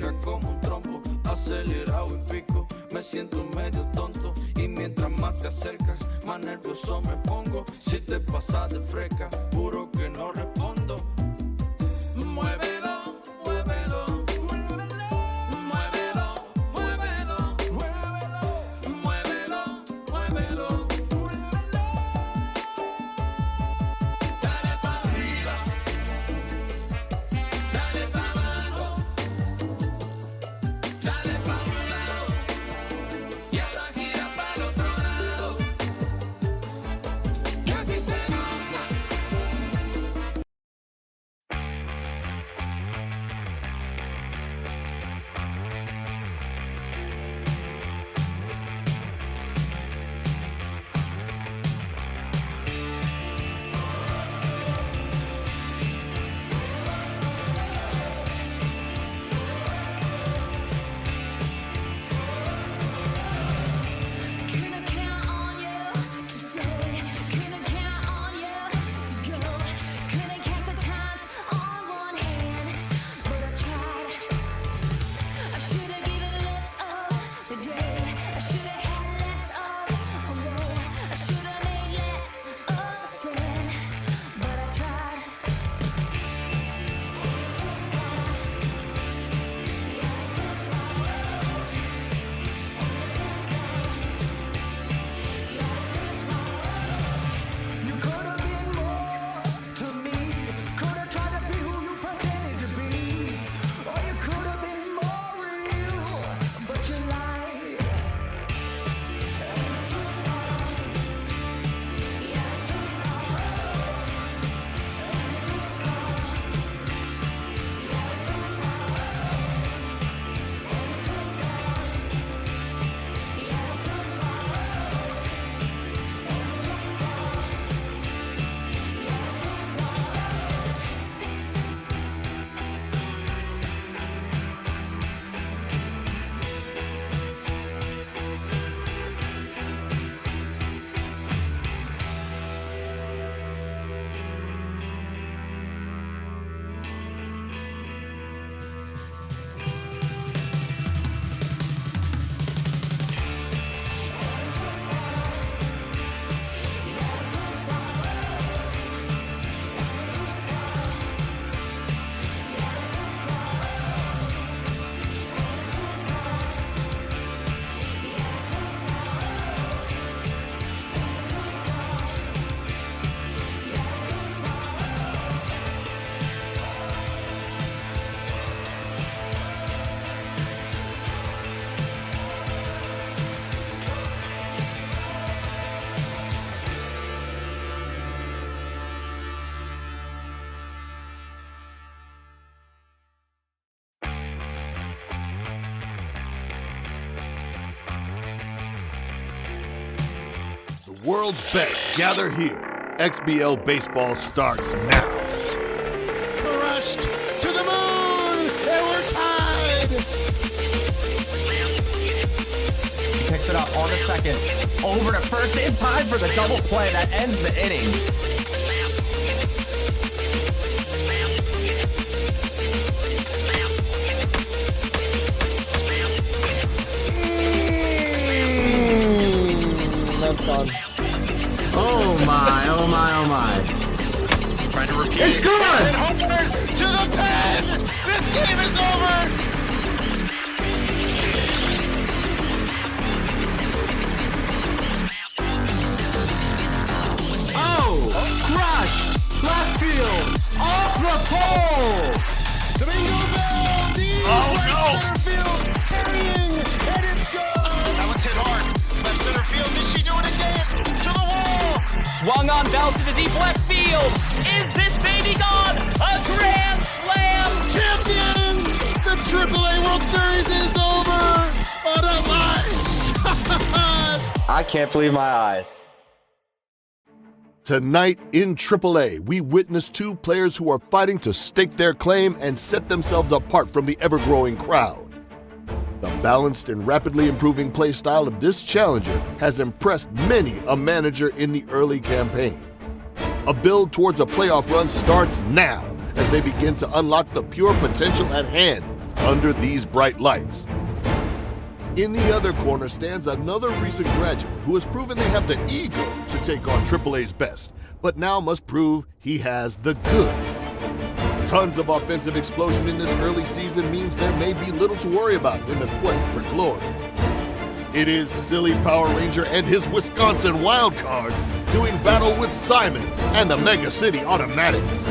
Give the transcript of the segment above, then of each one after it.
pega como un trompo, acelerado y pico. Me siento medio tonto y mientras más te acercas, más nervioso me pongo. Si te pasas de fresca, juro que no respondo. Muévelo, muévelo. World's best gather here. XBL baseball starts now. It's crushed to the moon, and we're tied. He picks it up on the second, over to first in time for the double play that ends the inning. That's gone. Oh my, oh my, oh my. Trying to repeat. It's good! Homeward to the pen! This game is over! Oh! Crushed! Left field! Off the pole! Domingo Bell, deep right center field, carrying, and it's gone! That was hit hard. Left center field. Did she do it again? To the wall! Swung on Bell to the deep left field. Is this baby gone? A grand slam! Champion! The AAA World Series is over! What a live shot! I can't believe my eyes. Tonight in AAA, we witness two players who are fighting to stake their claim and set themselves apart from the ever-growing crowd. The balanced and rapidly improving play style of this challenger has impressed many a manager in the early campaign. A build towards a playoff run starts now as they begin to unlock the pure potential at hand under these bright lights. In the other corner stands another recent graduate who has proven they have the ego to take on AAA's best, but now must prove he has the goods. Tons of offensive explosion in this early season means there may be little to worry about in the quest for glory. It is Sillypowaranger and his Wisconsin Wildcards doing battle with Simon and the Mega City Automatics.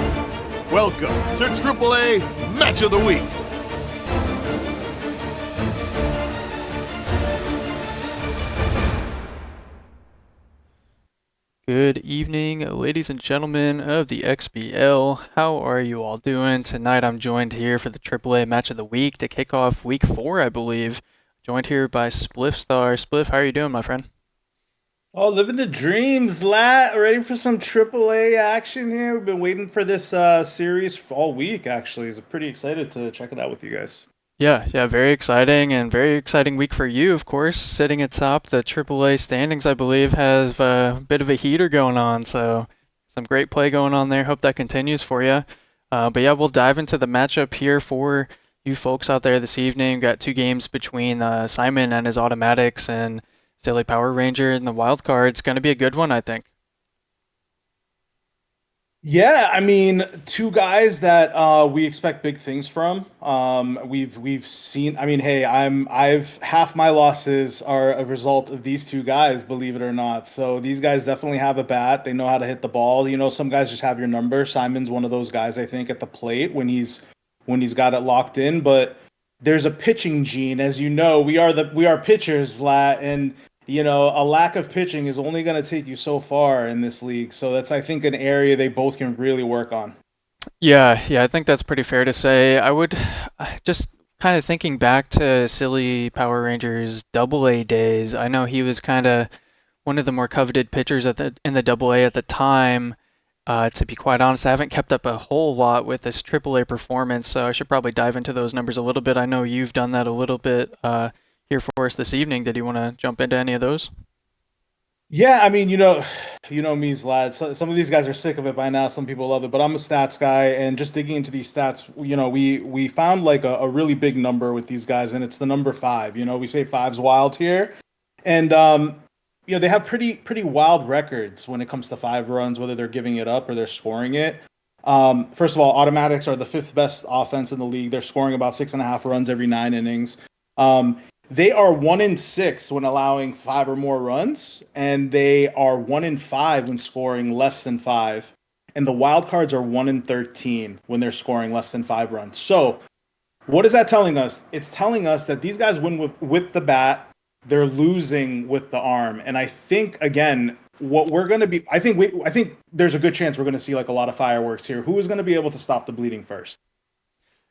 Welcome to AAA Match of the Week. Good evening, ladies and gentlemen of the XBL. How are you all doing? Tonight I'm joined here for the AAA Match of the Week to kick off Week 4, I believe. Joined here by Spliffstar. Spliff, how are you doing, my friend? Oh, living the dreams, Lat. Ready for some AAA action here. We've been waiting for this series all week, actually. I'm pretty excited to check it out with you guys. Yeah, very exciting, and very exciting week for you, of course. Sitting atop the AAA standings, I believe, has a bit of a heater going on, so some great play going on there. Hope that continues for you. But yeah, we'll dive into the matchup here for you folks out there this evening. We've got 2 games between Simon and his Automatics and Sillypowaranger and the Wildcard. It's going to be a good one, I think. Yeah, I mean, 2 guys that we expect big things from. We've seen. I mean, hey, I've half my losses are a result of these 2 guys, believe it or not. So these guys definitely have a bat. They know how to hit the ball. You know, some guys just have your number. Simon's one of those guys, I think, at the plate when he's got it locked in. But there's a pitching gene, as you know. We are pitchers, Lat, and you know, a lack of pitching is only going to take you so far in this league. So that's, I think, an area they both can really work on. Yeah, I think that's pretty fair to say. I would just kind of thinking back to Sillypowaranger's AA days. I know he was kind of one of the more coveted pitchers in the AA at the time. To be quite honest, I haven't kept up a whole lot with this AAA performance, so I should probably dive into those numbers a little bit. I know you've done that a little bit here for us this evening. Did you want to jump into any of those? Yeah, I mean, you know me, lads. Some of these guys are sick of it by now. Some people love it, but I'm a stats guy, and just digging into these stats, you know, we found like a really big number with these guys, and it's the number 5. You know, we say 5's wild here, and you know, they have pretty wild records when it comes to 5 runs, whether they're giving it up or they're scoring it. First of all, Automatics are the 5th best offense in the league. They're scoring about 6.5 runs every 9 innings. They are 1-6 when allowing 5 or more runs, and they are 1-5 when scoring less than 5. And the Wildcards are 1-13 when they're scoring less than 5 runs. So, what is that telling us? It's telling us that these guys win with the bat. They're losing with the arm. And I think, again, what we're going to be, I think there's a good chance we're going to see like a lot of fireworks here. Who is going to be able to stop the bleeding first?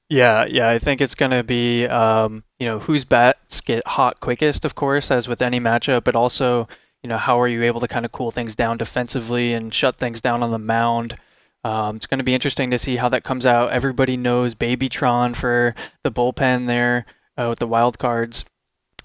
Yeah, I think it's going to be, you know, whose bats get hot quickest, of course, as with any matchup, but also, you know, how are you able to kind of cool things down defensively and shut things down on the mound. It's going to be interesting to see how that comes out. Everybody knows Babytron for the bullpen there with the Wildcards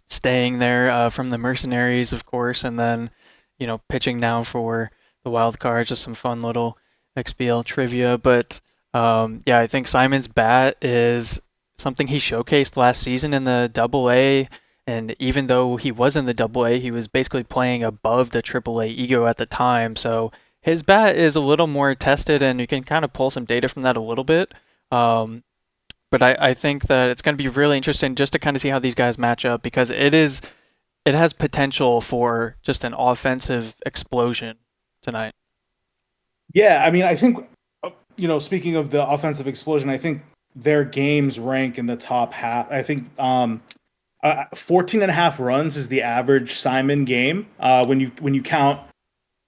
staying there from the Mercenaries, of course, and then, you know, pitching now for the Wildcards. Just some fun little XBL trivia, but yeah, I think Simon's bat is something he showcased last season in the AA, and even though he was in the AA, he was basically playing above the AAA ego at the time, so his bat is a little more tested, and you can kind of pull some data from that a little bit. But I think that it's going to be really interesting just to kind of see how these guys match up, because it has potential for just an offensive explosion tonight. Yeah, I mean, I think, you know, speaking of the offensive explosion, I think their games rank in the top half. I think 14.5 runs is the average Simon game when you count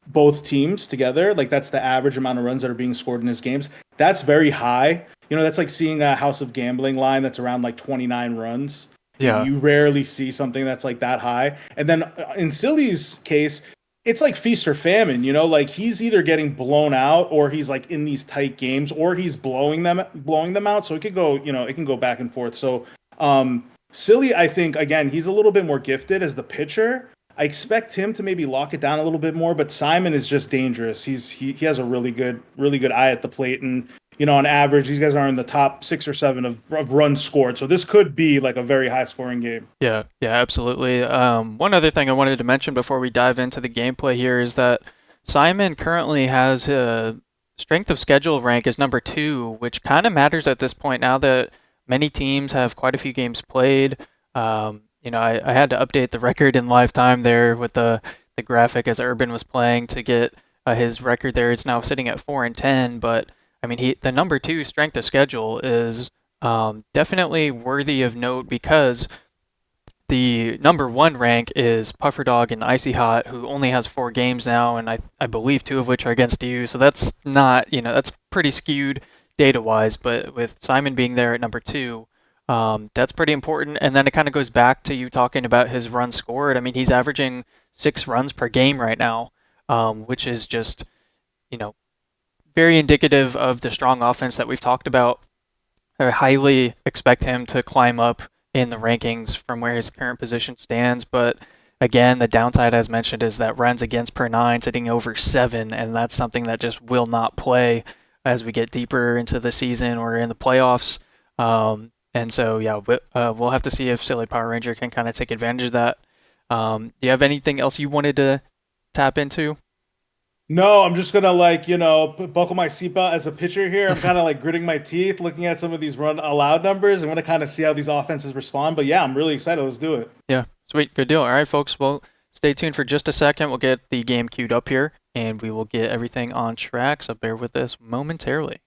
both teams together. Like, that's the average amount of runs that are being scored in his games. That's very high. You know, that's like seeing a House of Gambling line that's around like 29 runs. Yeah. You rarely see something that's like that high. And then in Silly's case, it's like feast or famine, you know, like he's either getting blown out or he's like in these tight games or he's blowing them out. So it could go, you know, it can go back and forth. So Silly, I think, again, he's a little bit more gifted as the pitcher. I expect him to maybe lock it down a little bit more, but Simon is just dangerous. He has a really good eye at the plate. And, on average, these guys are in the top 6 or 7 of runs scored. So this could be like a very high scoring game. Yeah, absolutely. One other thing I wanted to mention before we dive into the gameplay here is that Simon currently has a strength of schedule rank as number 2, which kind of matters at this point now that many teams have quite a few games played. I had to update the record in live time there with the graphic as Urban was playing to get his record there. It's now sitting at 4-10, but I mean, the number 2 strength of schedule is definitely worthy of note because the number 1 rank is Pufferdog and Icy Hot, who only has 4 games now, and I believe 2 of which are against you. So that's not, that's pretty skewed data-wise. But with Simon being there at number 2, that's pretty important. And then it kind of goes back to you talking about his runs scored. I mean, he's averaging 6 runs per game right now, which is just, very indicative of the strong offense that we've talked about. I highly expect him to climb up in the rankings from where his current position stands, but again, the downside, as mentioned, is that runs against per 9 sitting over 7, and that's something that just will not play as we get deeper into the season or in the playoffs. And so, yeah, we'll have to see if Sillypowaranger can kind of take advantage of that. Do you have anything else you wanted to tap into? No, I'm just gonna buckle my seatbelt as a pitcher here. I'm kind of like gritting my teeth, looking at some of these run allowed numbers. I'm gonna kind of see how these offenses respond. But yeah, I'm really excited. Let's do it. Yeah, sweet, good deal. All right, folks. Well, stay tuned for just a second. We'll get the game queued up here, and we will get everything on track. So bear with us momentarily.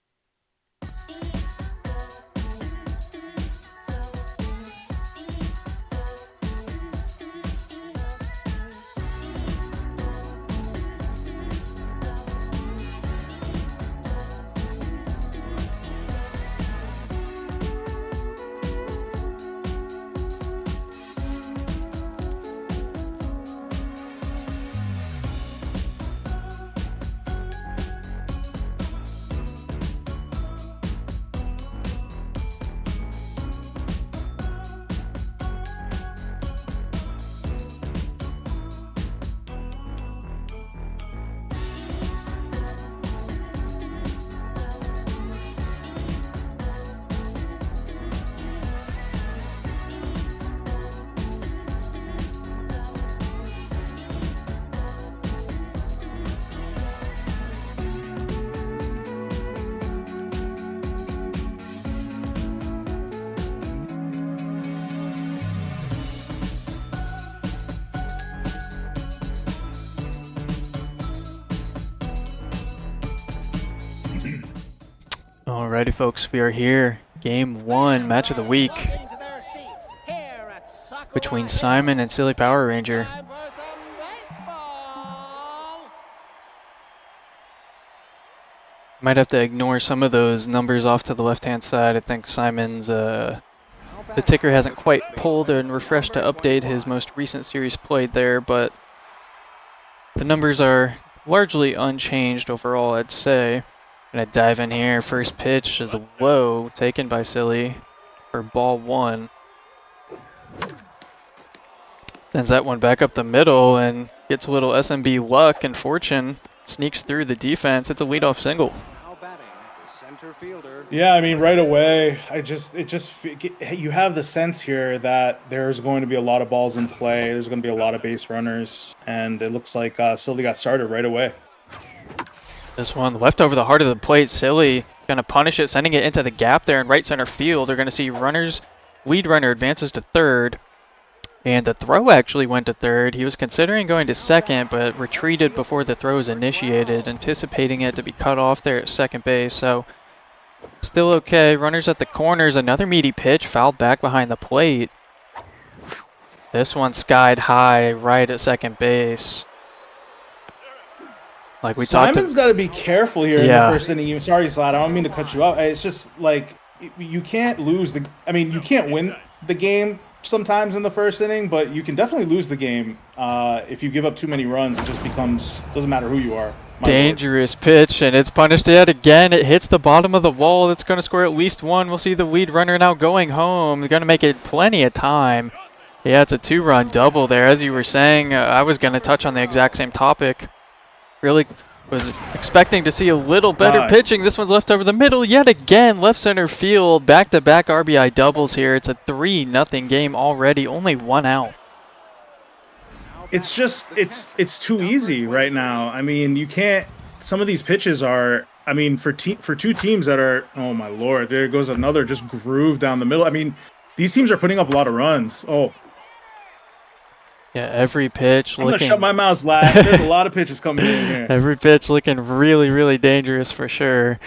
Alrighty, folks, we are here. Game 1, match of the week between Simon and Sillypowaranger. Might have to ignore some of those numbers off to the left-hand side. I think Simon's the ticker hasn't quite pulled and refreshed to update his most recent series played there, but the numbers are largely unchanged overall, I'd say. Gonna dive in here. First pitch is a low taken by Silly for ball 1. Sends that one back up the middle and gets a little SMB luck and fortune. Sneaks through the defense. It's a leadoff single. Yeah, I mean, right away, you have the sense here that there's going to be a lot of balls in play. There's going to be a lot of base runners, and it looks like Silly got started right away. This one left over the heart of the plate. Silly going to punish it, sending it into the gap there in right center field. They're going to see lead runner advances to third. And the throw actually went to third. He was considering going to second, but retreated before the throw was initiated, anticipating it to be cut off there at second base. So still okay. Runners at the corners. Another meaty pitch fouled back behind the plate. This one skied high right at second base. Like we Simon's got to be careful here in the first inning. Sorry, Slad, I don't mean to cut you off. It's just like you can't lose you can't win the game sometimes in the first inning, but you can definitely lose the game if you give up too many runs. It just doesn't matter who you are. Dangerous pitch, and it's punished yet again. It hits the bottom of the wall. It's going to score at least one. We'll see the lead runner now going home. They're going to make it plenty of time. Yeah, it's a 2-run double there. As you were saying, I was going to touch on the exact same topic. Really Was expecting to see a little better pitching. This one's left over the middle yet again. Left center field. Back-to-back RBI doubles here. It's a 3-0 game already. Only 1 out. It's just it's too easy right now. I mean, you can't. Some of these pitches are. I mean, for two teams that are. Oh my lord! There goes another just groove down the middle. I mean, these teams are putting up a lot of runs. Oh. Yeah, every pitch I'm gonna shut my mouth, lad. There's a lot of pitches coming in here. Every pitch looking really, really dangerous for sure.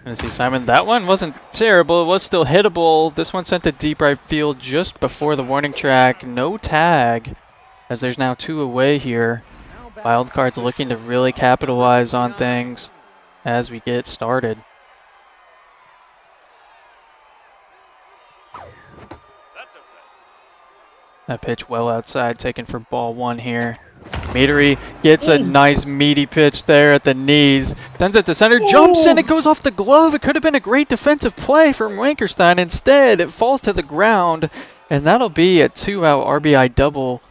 Let's see, Simon. That one wasn't terrible. It was still hittable. This one sent to deep right field just before the warning track. No tag, as there's now 2 away here. Wildcard's looking to really capitalize on things as we get started. That pitch well outside, taken for ball 1 here. Meadery gets a nice meaty pitch there at the knees. Sends it to center, jumps in, it goes off the glove. It could have been a great defensive play from Wankerstein. Instead, it falls to the ground, and that'll be a 2-out RBI double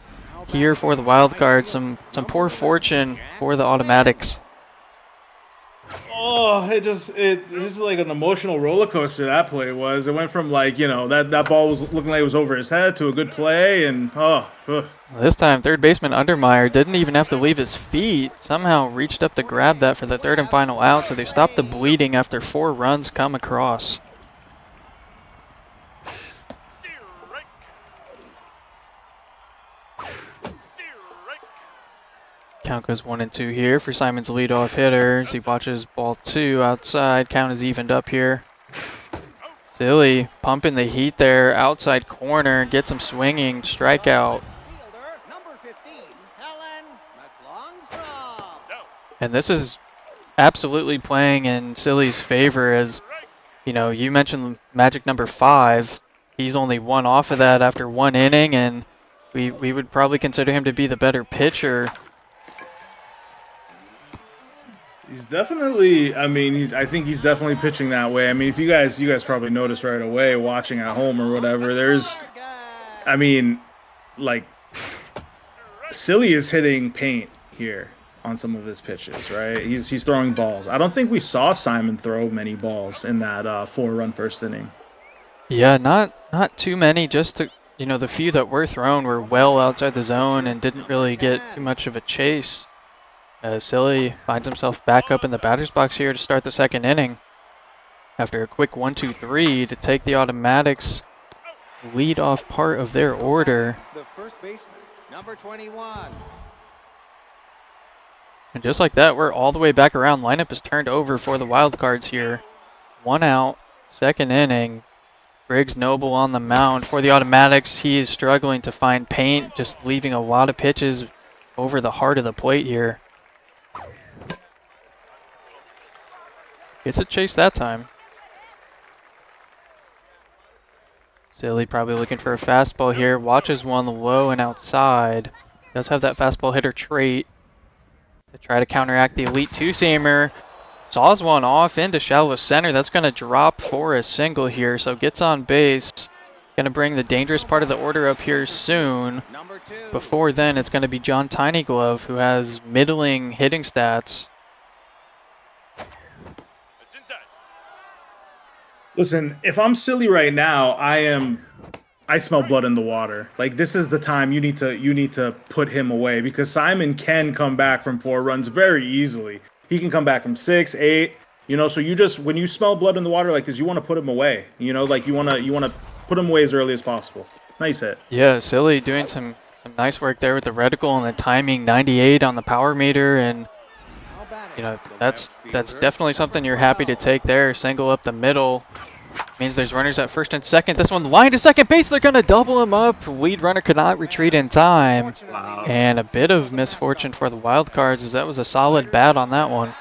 here for the Wildcard. Some poor fortune for the Automatics. Oh, this is like an emotional roller coaster. That play was. It went from like that ball was looking like it was over his head to a good play, and This time, third baseman Undermeyer didn't even have to leave his feet. Somehow reached up to grab that for the 3rd and final out. So they stopped the bleeding after 4 runs come across. Count goes 1 and 2 here for Simon's leadoff hitter as he watches ball 2 outside. Count is evened up here. Silly pumping the heat there, outside corner, gets him swinging, strikeout. And this is absolutely playing in Silly's favor, as you mentioned magic number 5. He's only 1 off of that after 1 inning, and we would probably consider him to be the better pitcher. He's definitely. I mean, I think he's definitely pitching that way. I mean, if you guys probably noticed right away watching at home or whatever. I mean, like, Silly is hitting paint here on some of his pitches, right? He's throwing balls. I don't think we saw Simon throw many balls in that 4-run first inning. Yeah, not too many. Just the few that were thrown were well outside the zone and didn't really get too much of a chase. Silly finds himself back up in the batter's box here to start the 2nd inning. After a quick 1-2-3 to take the Automatics lead off part of their order. The first baseman, number 21. And just like that, we're all the way back around. Lineup is turned over for the Wildcards here. 1 out, 2nd inning. Briggs Noble on the mound for the Automatics. He is struggling to find paint, just leaving a lot of pitches over the heart of the plate here. Gets a chase that time. Silly probably looking for a fastball here. Watches one low and outside. Does have that fastball hitter trait to try to counteract the elite 2-seamer. Saws one off into shallow center. That's going to drop for a single here. So gets on base. Going to bring the dangerous part of the order up here soon. Before then, it's going to be John Tinyglove, who has middling hitting stats. Listen, if I'm Silly right now, I smell blood in the water. Like, this is the time you need to put him away, because Simon can come back from 4 runs very easily. He can come back from 6, 8, so you just, when you smell blood in the water like this, you want to put him away. Like you want to put him away as early as possible. Nice hit. Yeah, Silly doing some nice work there with the reticle and the timing. 98 on the power meter, and that's definitely something you're happy to take there. Single up the middle means there's runners at 1st and 2nd. This one line to 2nd base. They're going to double him up. Lead runner could not retreat in time. Wow. And a bit of misfortune for the Wildcards, as that was a solid bat on that one.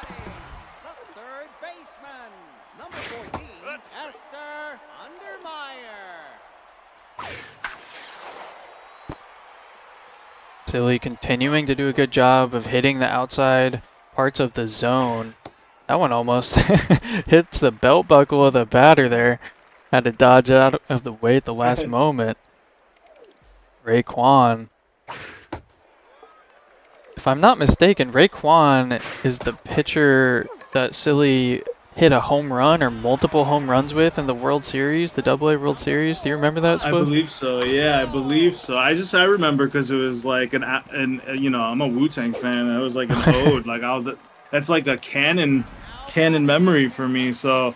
Third baseman, number 14, Esther Undermeyer. Silly continuing to do a good job of hitting the outside parts of the zone. That one almost hits the belt buckle of the batter there. Had to dodge out of the way at the last moment. Raekwon If I'm not mistaken, Raekwon is the pitcher that Silly hit a home run or multiple home runs with in the World Series, the AA World Series. Do you remember that, I Spliff? believe so. Yeah, I believe so. I remember because it was like you know, I'm a Wu-Tang fan. It was like an ode. Like that's like a canon memory for me. So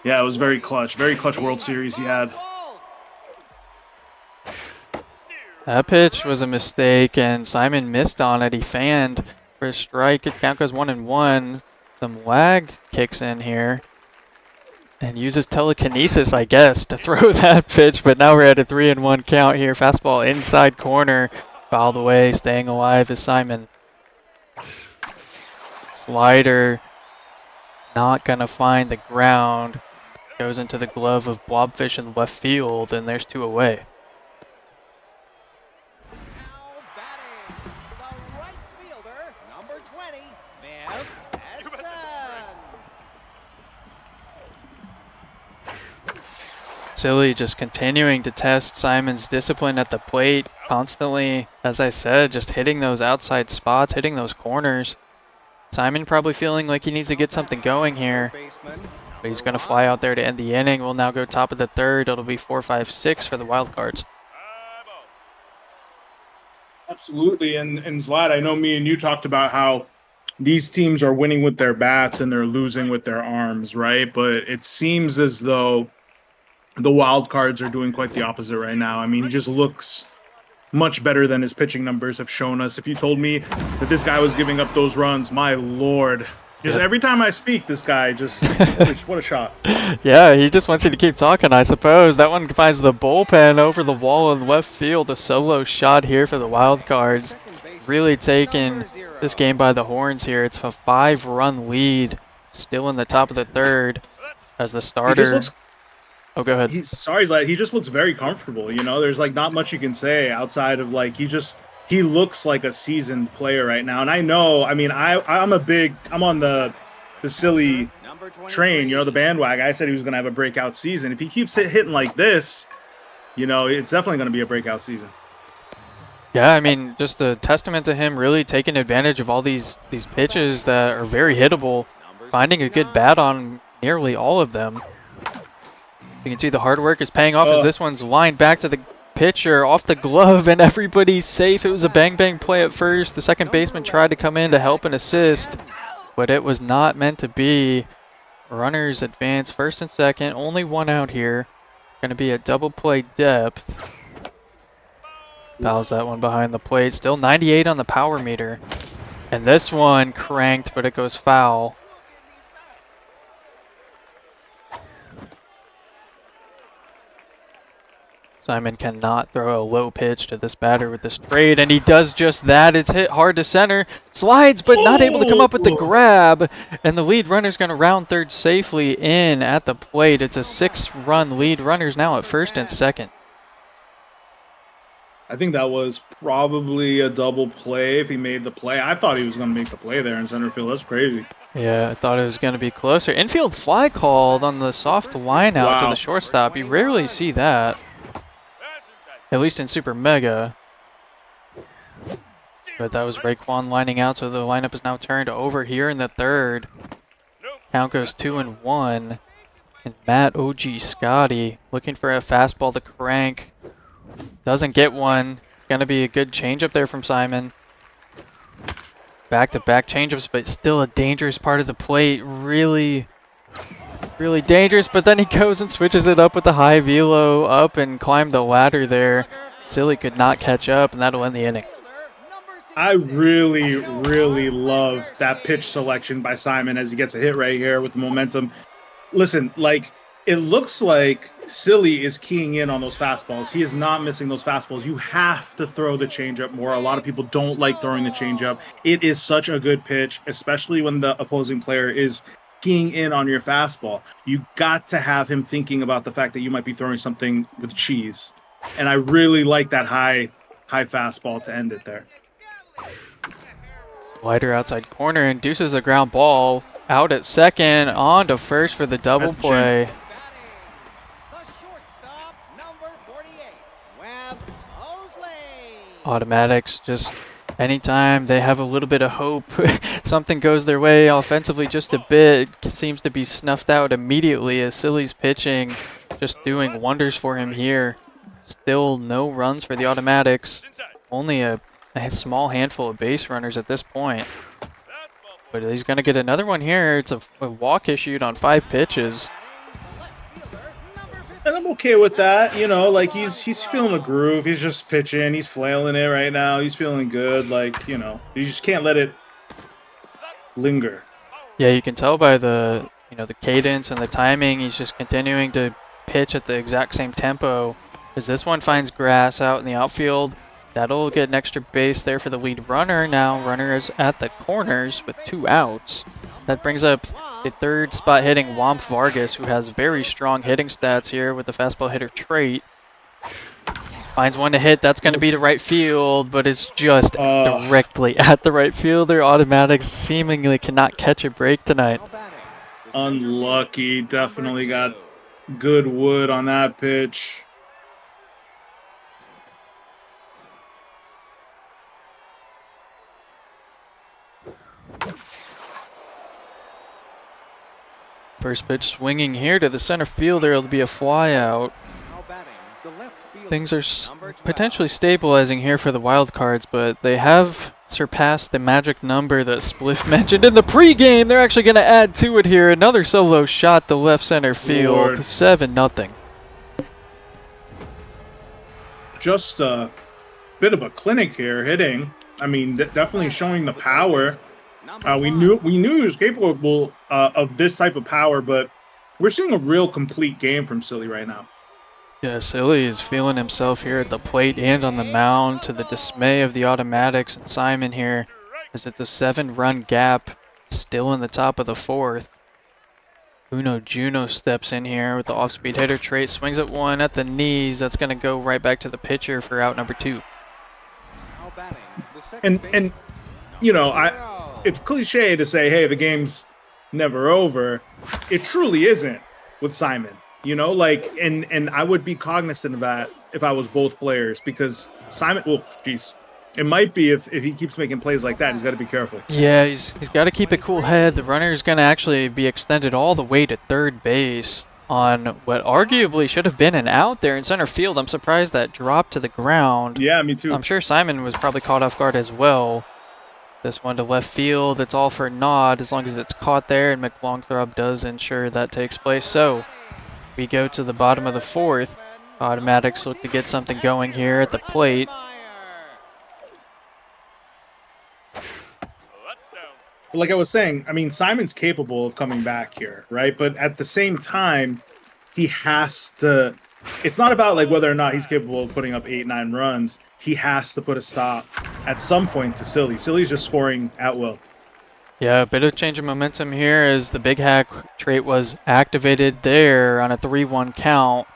yeah, it was very clutch World Series he had. That pitch was a mistake, and Simon missed on it. He fanned for a strike. It count goes 1-1. Some lag kicks in here. And uses telekinesis, I guess, to throw that pitch. But now we're at a 3-1 count here. Fastball inside corner. Fouled away. Staying alive is Simon. Slider not going to find the ground. Goes into the glove of Blobfish in left field, and there's 2 away. Silly just continuing to test Simon's discipline at the plate constantly. As I said, just hitting those outside spots, hitting those corners. Simon probably feeling like he needs to get something going here. But he's going to fly out there to end the inning. We'll now go top of the third. It'll be 4-5-6 for the Wild Cards. Absolutely. And Zlad, I know me and you talked about how these teams are winning with their bats and they're losing with their arms, right? But it seems as though the Wild Cards are doing quite the opposite right now. I mean, he just looks much better than his pitching numbers have shown us. If you told me that this guy was giving up those runs, my lord. Just every time I speak, this guy just, what a shot. Yeah, he just wants you to keep talking, I suppose. That one finds the bullpen over the wall in left field. A solo shot here for the Wild Cards. Really taking this game by the horns here. It's a 5-run lead. Still in the top of the third as the starter. Oh, go ahead. He just looks very comfortable. You know, there's like not much you can say outside of like he looks like a seasoned player right now. And I know, I mean, I'm on the Silly train, you know, the bandwagon. I said he was going to have a breakout season. If he keeps hitting like this, you know, it's definitely going to be a breakout season. Yeah, I mean, just a testament to him really taking advantage of all these pitches that are very hittable, finding a good bat on nearly all of them. You can see the hard work is paying off as this one's lined back to the pitcher off the glove and everybody's safe. It was a bang play at first. The second baseman tried to come in to help and assist, but it was not meant to be. Runners advance first and second. Only 1 out here. Going to be a double play depth. Fouls that one behind the plate. Still 98 on the power meter. And this one cranked, but it goes foul. Simon cannot throw a low pitch to this batter with the straight, and he does just that. It's hit hard to center. Slides, but not able to come up with the grab. And the lead runner's going to round third safely in at the plate. It's a 6-run lead. Runners now at first and second. I think that was probably a double play if he made the play. I thought he was going to make the play there in center field. That's crazy. Yeah, I thought it was going to be closer. Infield fly called on the soft line out to the shortstop. You rarely see that. At least in Super Mega. But that was Raekwon lining out, so the lineup is now turned over here in the third. Count goes 2-1. And Matt OG Scotty looking for a fastball to crank. Doesn't get one. It's going to be a good changeup there from Simon. Back-to-back changeups, but still a dangerous part of the plate. Really dangerous, but then he goes and switches it up with the high velo up and climbed the ladder there. Silly could not catch up, and that'll end the inning. I really love that pitch selection by Simon as he gets a hit right here with the momentum. Listen, like, it looks like Silly is keying in on those fastballs. He is not missing those fastballs. You have to throw the changeup more. A lot of people don't like throwing the changeup. It is such a good pitch, especially when the opposing player is keying in on your fastball. You got to have him thinking about the fact that you might be throwing something with cheese. And I really like that high fastball to end it there. Slider outside corner induces the ground ball out at second, on to first for the double play. The shortstop, number 48, Webb Mosley. Automatics just anytime they have a little bit of hope, something goes their way offensively just a bit, it seems to be snuffed out immediately as Silly's pitching, just doing wonders for him here. Still no runs for the Automatics, only a small handful of base runners at this point. But he's going to get another one here. It's a walk issued on 5 pitches. And I'm okay with that, you know, like he's feeling a groove. He's just pitching. He's flailing it right now. He's feeling good. Like, you know, you just can't let it linger. Yeah, you can tell by the cadence and the timing. He's just continuing to pitch at the exact same tempo. As this one finds grass out in the outfield, that'll get an extra base there for the lead runner. Now runner is at the corners with 2 outs. That brings up the 3rd spot hitting Womp Vargas, who has very strong hitting stats here with the fastball hitter trait. Finds one to hit. That's going to be to right field, but it's just directly at the right fielder. Automatics seemingly cannot catch a break tonight. Unlucky. Definitely got good wood on that pitch. First pitch swinging here to the center fielder. It'll be a fly out. Things are potentially stabilizing here for the Wild Cards, but they have surpassed the magic number that Spliff mentioned in the pregame. They're actually going to add to it here. Another solo shot to left center field. 7-0. Just a bit of a clinic here hitting. I mean, definitely showing the power. We knew he was capable of this type of power, but we're seeing a real complete game from Silly right now. Yeah, Silly is feeling himself here at the plate and on the mound, to the dismay of the Automatics and Simon here, as it's a 7-run gap, still in the top of the 4th. Uno Juno steps in here with the off-speed hitter trait, swings at one at the knees. That's going to go right back to the pitcher for out number 2. And you know, it's cliche to say, hey, the game's never over. It truly isn't with Simon, you know, like, and I would be cognizant of that if I was both players, because Simon, well, geez, it might be if he keeps making plays like that, he's got to be careful. Yeah, he's got to keep a cool head. The runner is going to actually be extended all the way to third base on what arguably should have been an out there in center field. I'm surprised that dropped to the ground. Yeah, me too. I'm sure Simon was probably caught off guard as well. This one to left field, it's all for nod as long as it's caught there, and McLongthrob does ensure that takes place. So we go to the bottom of the 4th. Automatics look to get something going here at the plate. Like I was saying, I mean, Simon's capable of coming back here, right? But at the same time, he has to, it's not about like whether or not he's capable of putting up 8-9 runs. He has to put a stop at some point to Silly. Silly's just scoring at will. Yeah, a bit of change of momentum here as the big hack trait was activated there on a 3-1 count.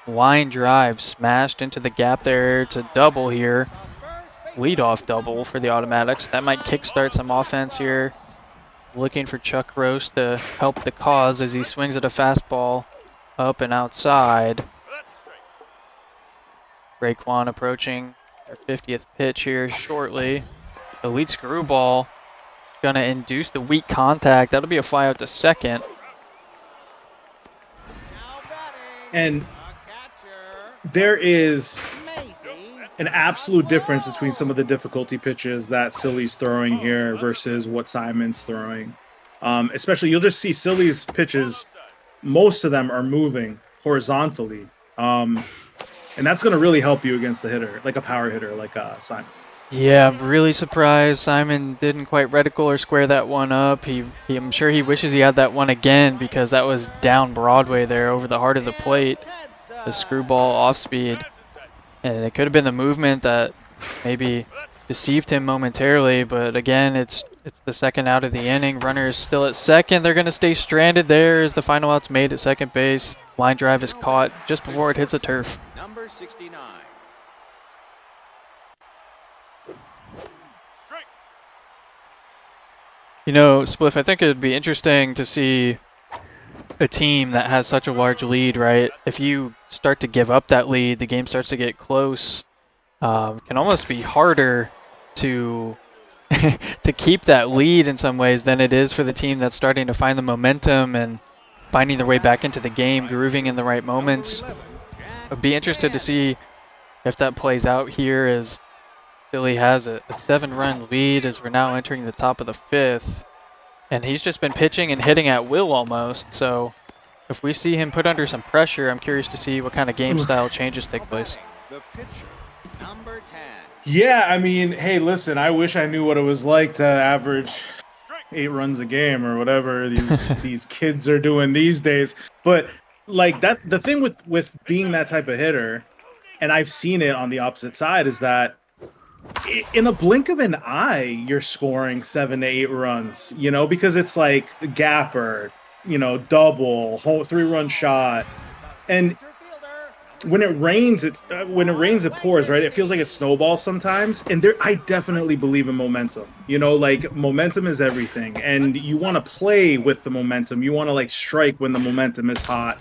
Line drive smashed into the gap there. It's a double here. Leadoff double for the Automatics. That might kickstart some offense here. Looking for Chuck Roast to help the cause as he swings at a fastball up and outside. Raekwon approaching their 50th pitch here shortly. The lead screwball gonna induce the weak contact. That'll be a fly out to second. And there is an absolute difference between some of the difficulty pitches that Silly's throwing here versus what Simon's throwing. Especially, you'll just see Silly's pitches, most of them are moving horizontally. And that's going to really help you against the hitter, like a power hitter like Simon. Yeah, I'm really surprised Simon didn't quite reticle or square that one up. I'm sure he wishes he had that one again, because that was down Broadway there over the heart of the plate. The screwball off speed. And it could have been the movement that maybe deceived him momentarily, but again, it's the second out of the inning. Runner is still at second. They're going to stay stranded there as the final out's made at second base. Line drive is caught just before it hits the turf. Number 69. You know, Spliff, I think it would be interesting to see a team that has such a large lead, right? If you start to give up that lead, the game starts to get close. Can almost be harder to to keep that lead in some ways than it is for the team that's starting to find the momentum and finding their way back into the game, grooving in the right moments. I'd be interested to see if that plays out here as Philly has a 7-run lead as we're now entering the top of the 5th. And he's just been pitching and hitting at will almost, so if we see him put under some pressure, I'm curious to see what kind of game style changes take place. The pitcher, number 10. Yeah, I mean, hey, listen, I wish I knew what it was like to average 8 runs a game or whatever these kids are doing these days. But like that, the thing with being that type of hitter, and I've seen it on the opposite side, is that in a blink of an eye, you're scoring 7 to 8 runs, you know, because it's like gapper, you know, double, whole 3-run shot. And when it rains, it pours, right? It feels like it snowballs sometimes. And I definitely believe in momentum. You know, like momentum is everything. And you want to play with the momentum. You want to like strike when the momentum is hot.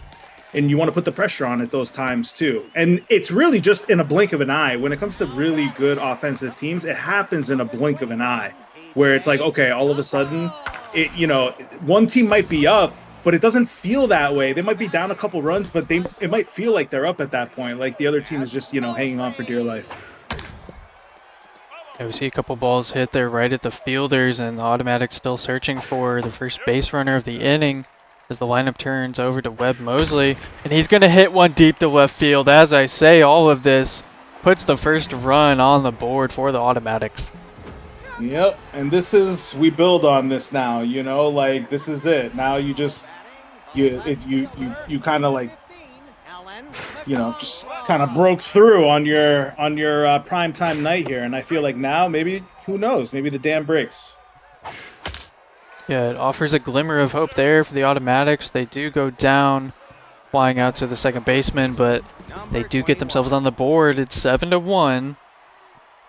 And you want to put the pressure on at those times too. And it's really just in a blink of an eye. When it comes to really good offensive teams, it happens in a blink of an eye, where it's like, okay, all of a sudden, one team might be up, but it doesn't feel that way. They might be down a couple runs, but it might feel like they're up at that point. Like the other team is just, hanging on for dear life. Yeah, we see a couple balls hit there right at the fielders, and the automatic still searching for the first base runner of the inning as the lineup turns over to Webb Mosley, and he's going to hit one deep to left field. As I say, all of this puts the first run on the board for the automatics. Yep, and we build on this now, like this is it. Now you just, you kind of like, just kind of broke through on your primetime night here. And I feel like now maybe, who knows, maybe the dam breaks. Yeah, it offers a glimmer of hope there for the automatics. They do go down, flying out to the second baseman, but they do get themselves on the board. It's 7-1.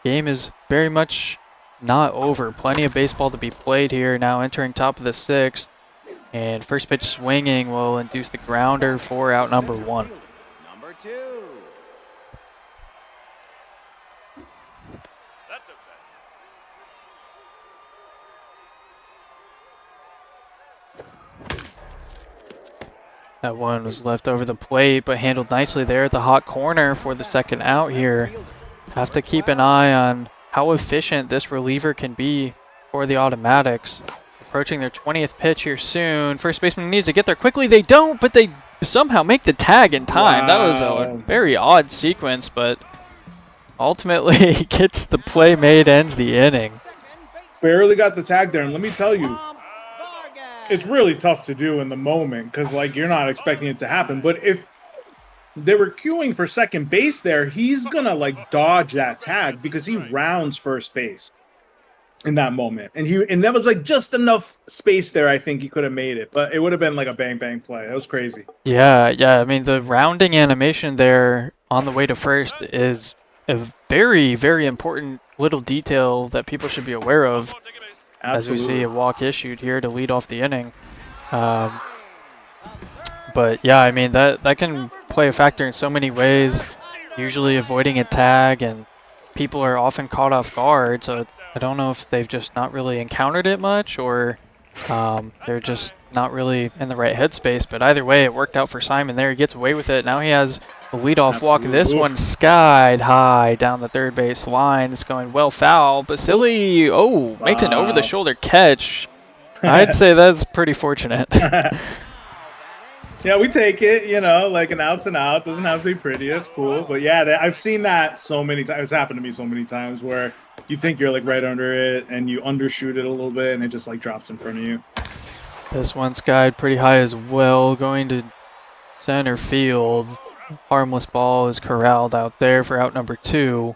Game is very much not over. Plenty of baseball to be played here. Now entering top of the 6th, and first pitch swinging will induce the grounder for out number 1. Number 2. That one was left over the plate, but handled nicely there at the hot corner for the second out here. Have to keep an eye on how efficient this reliever can be for the automatics. Approaching their 20th pitch here soon. First baseman needs to get there quickly. They don't, but they somehow make the tag in time. Wow. That was a very odd sequence, but ultimately gets the play made, ends the inning. Barely got the tag there, and let me tell you, it's really tough to do in the moment because, like, you're not expecting it to happen. But if they were queuing for second base there, he's going to, like, dodge that tag because he rounds first base in that moment. And that was, like, just enough space there, I think he could have made it. But it would have been, like, a bang-bang play. That was crazy. Yeah. I mean, the rounding animation there on the way to first is a very, very important little detail that people should be aware of. Absolutely. As we see a walk issued here to lead off the inning. But yeah, I mean, that can play a factor in so many ways, usually avoiding a tag, and people are often caught off guard. So I don't know if they've just not really encountered it much, or they're just not really in the right headspace. But either way, it worked out for Simon there. He gets away with it. Now he has a leadoff walk. This one skied high down the third base line. It's going well foul, but Silly, makes an over-the-shoulder catch. I'd say that's pretty fortunate. Yeah, we take it, like an out's an out. Doesn't have to be pretty. That's cool. But yeah, I've seen that so many times. It's happened to me so many times where you think you're like right under it and you undershoot it a little bit and it just like drops in front of you. This one skied pretty high as well, going to center field. Harmless ball is corralled out there for out number 2.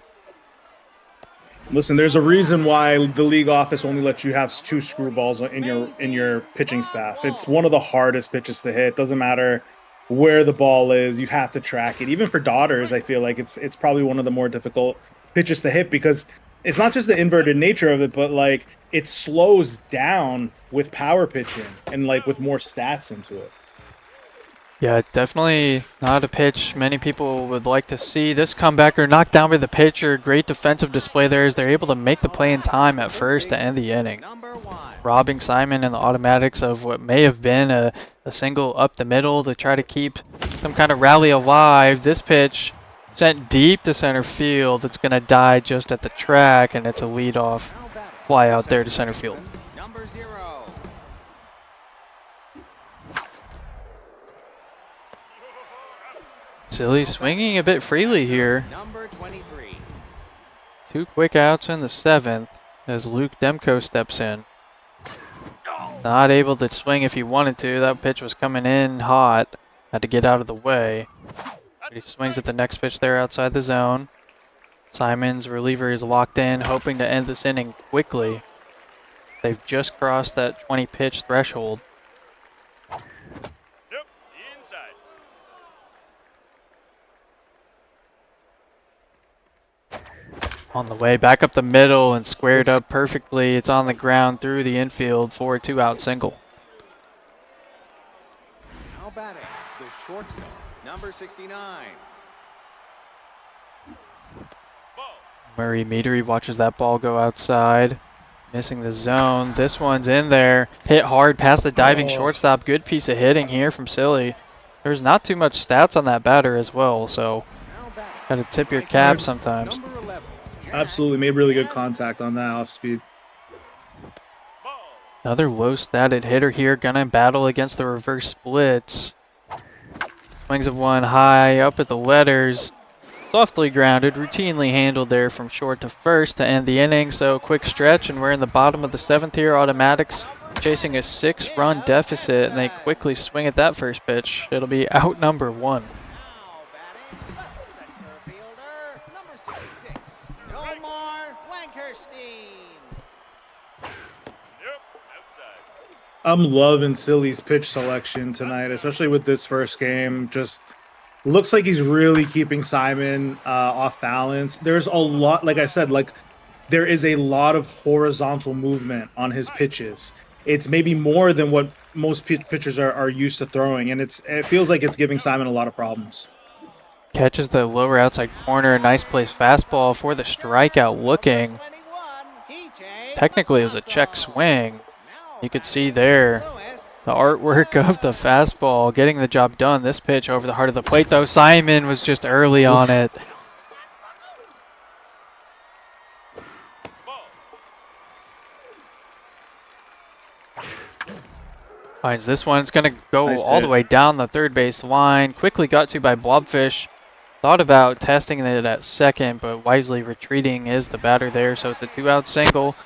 Listen, there's a reason why the league office only lets you have 2 screwballs in your pitching staff. It's one of the hardest pitches to hit. Doesn't matter where the ball is, you have to track it. Even for daughters, I feel like it's probably one of the more difficult pitches to hit because it's not just the inverted nature of it, but like it slows down with power pitching and like with more stats into it. Yeah, definitely not a pitch many people would like to see. This comebacker knocked down by the pitcher. Great defensive display there as they're able to make the play in time at first to end the inning. Robbing Simon and the automatics of what may have been a single up the middle to try to keep some kind of rally alive. This pitch sent deep to center field. It's going to die just at the track, and it's a leadoff fly out there to center field. Number 0. Silly swinging a bit freely here. Number 23. 2 quick outs in the 7th as Luke Demko steps in. Not able to swing if he wanted to. That pitch was coming in hot. Had to get out of the way. But he swings at the next pitch there outside the zone. Simon's reliever is locked in, hoping to end this inning quickly. They've just crossed that 20 pitch threshold. On the way, back up the middle and squared up perfectly. It's on the ground through the infield for a 2-out single. Now batting, the shortstop, number 69. Murray Meadery watches that ball go outside. Missing the zone. This one's in there. Hit hard past the diving shortstop. Good piece of hitting here from Silly. There's not too much stats on that batter as well, so gotta tip your cap sometimes. Absolutely, made really good contact on that off speed. Another low statted hitter here, gonna battle against the reverse splits. Swings of one high, up at the letters. Softly grounded, routinely handled there from short to first to end the inning. So quick stretch, and we're in the bottom of the 7th here. Automatics chasing a 6-run deficit, and they quickly swing at that first pitch. It'll be out number 1. I'm loving Silly's pitch selection tonight, especially with this first game. Just looks like he's really keeping Simon off balance. There's a lot, like I said, there is a lot of horizontal movement on his pitches. It's maybe more than what most pitchers are used to throwing, and it feels like it's giving Simon a lot of problems. Catches the lower outside corner, nice place fastball for the strikeout looking. Technically it was a check swing. You could see there the artwork of the fastball getting the job done. This pitch over the heart of the plate, though. Simon was just early on it. Finds this one. It's going to go all the way down the third base line. Quickly got to by Blobfish. Thought about testing it at second, but wisely retreating is the batter there. So it's a 2-out single.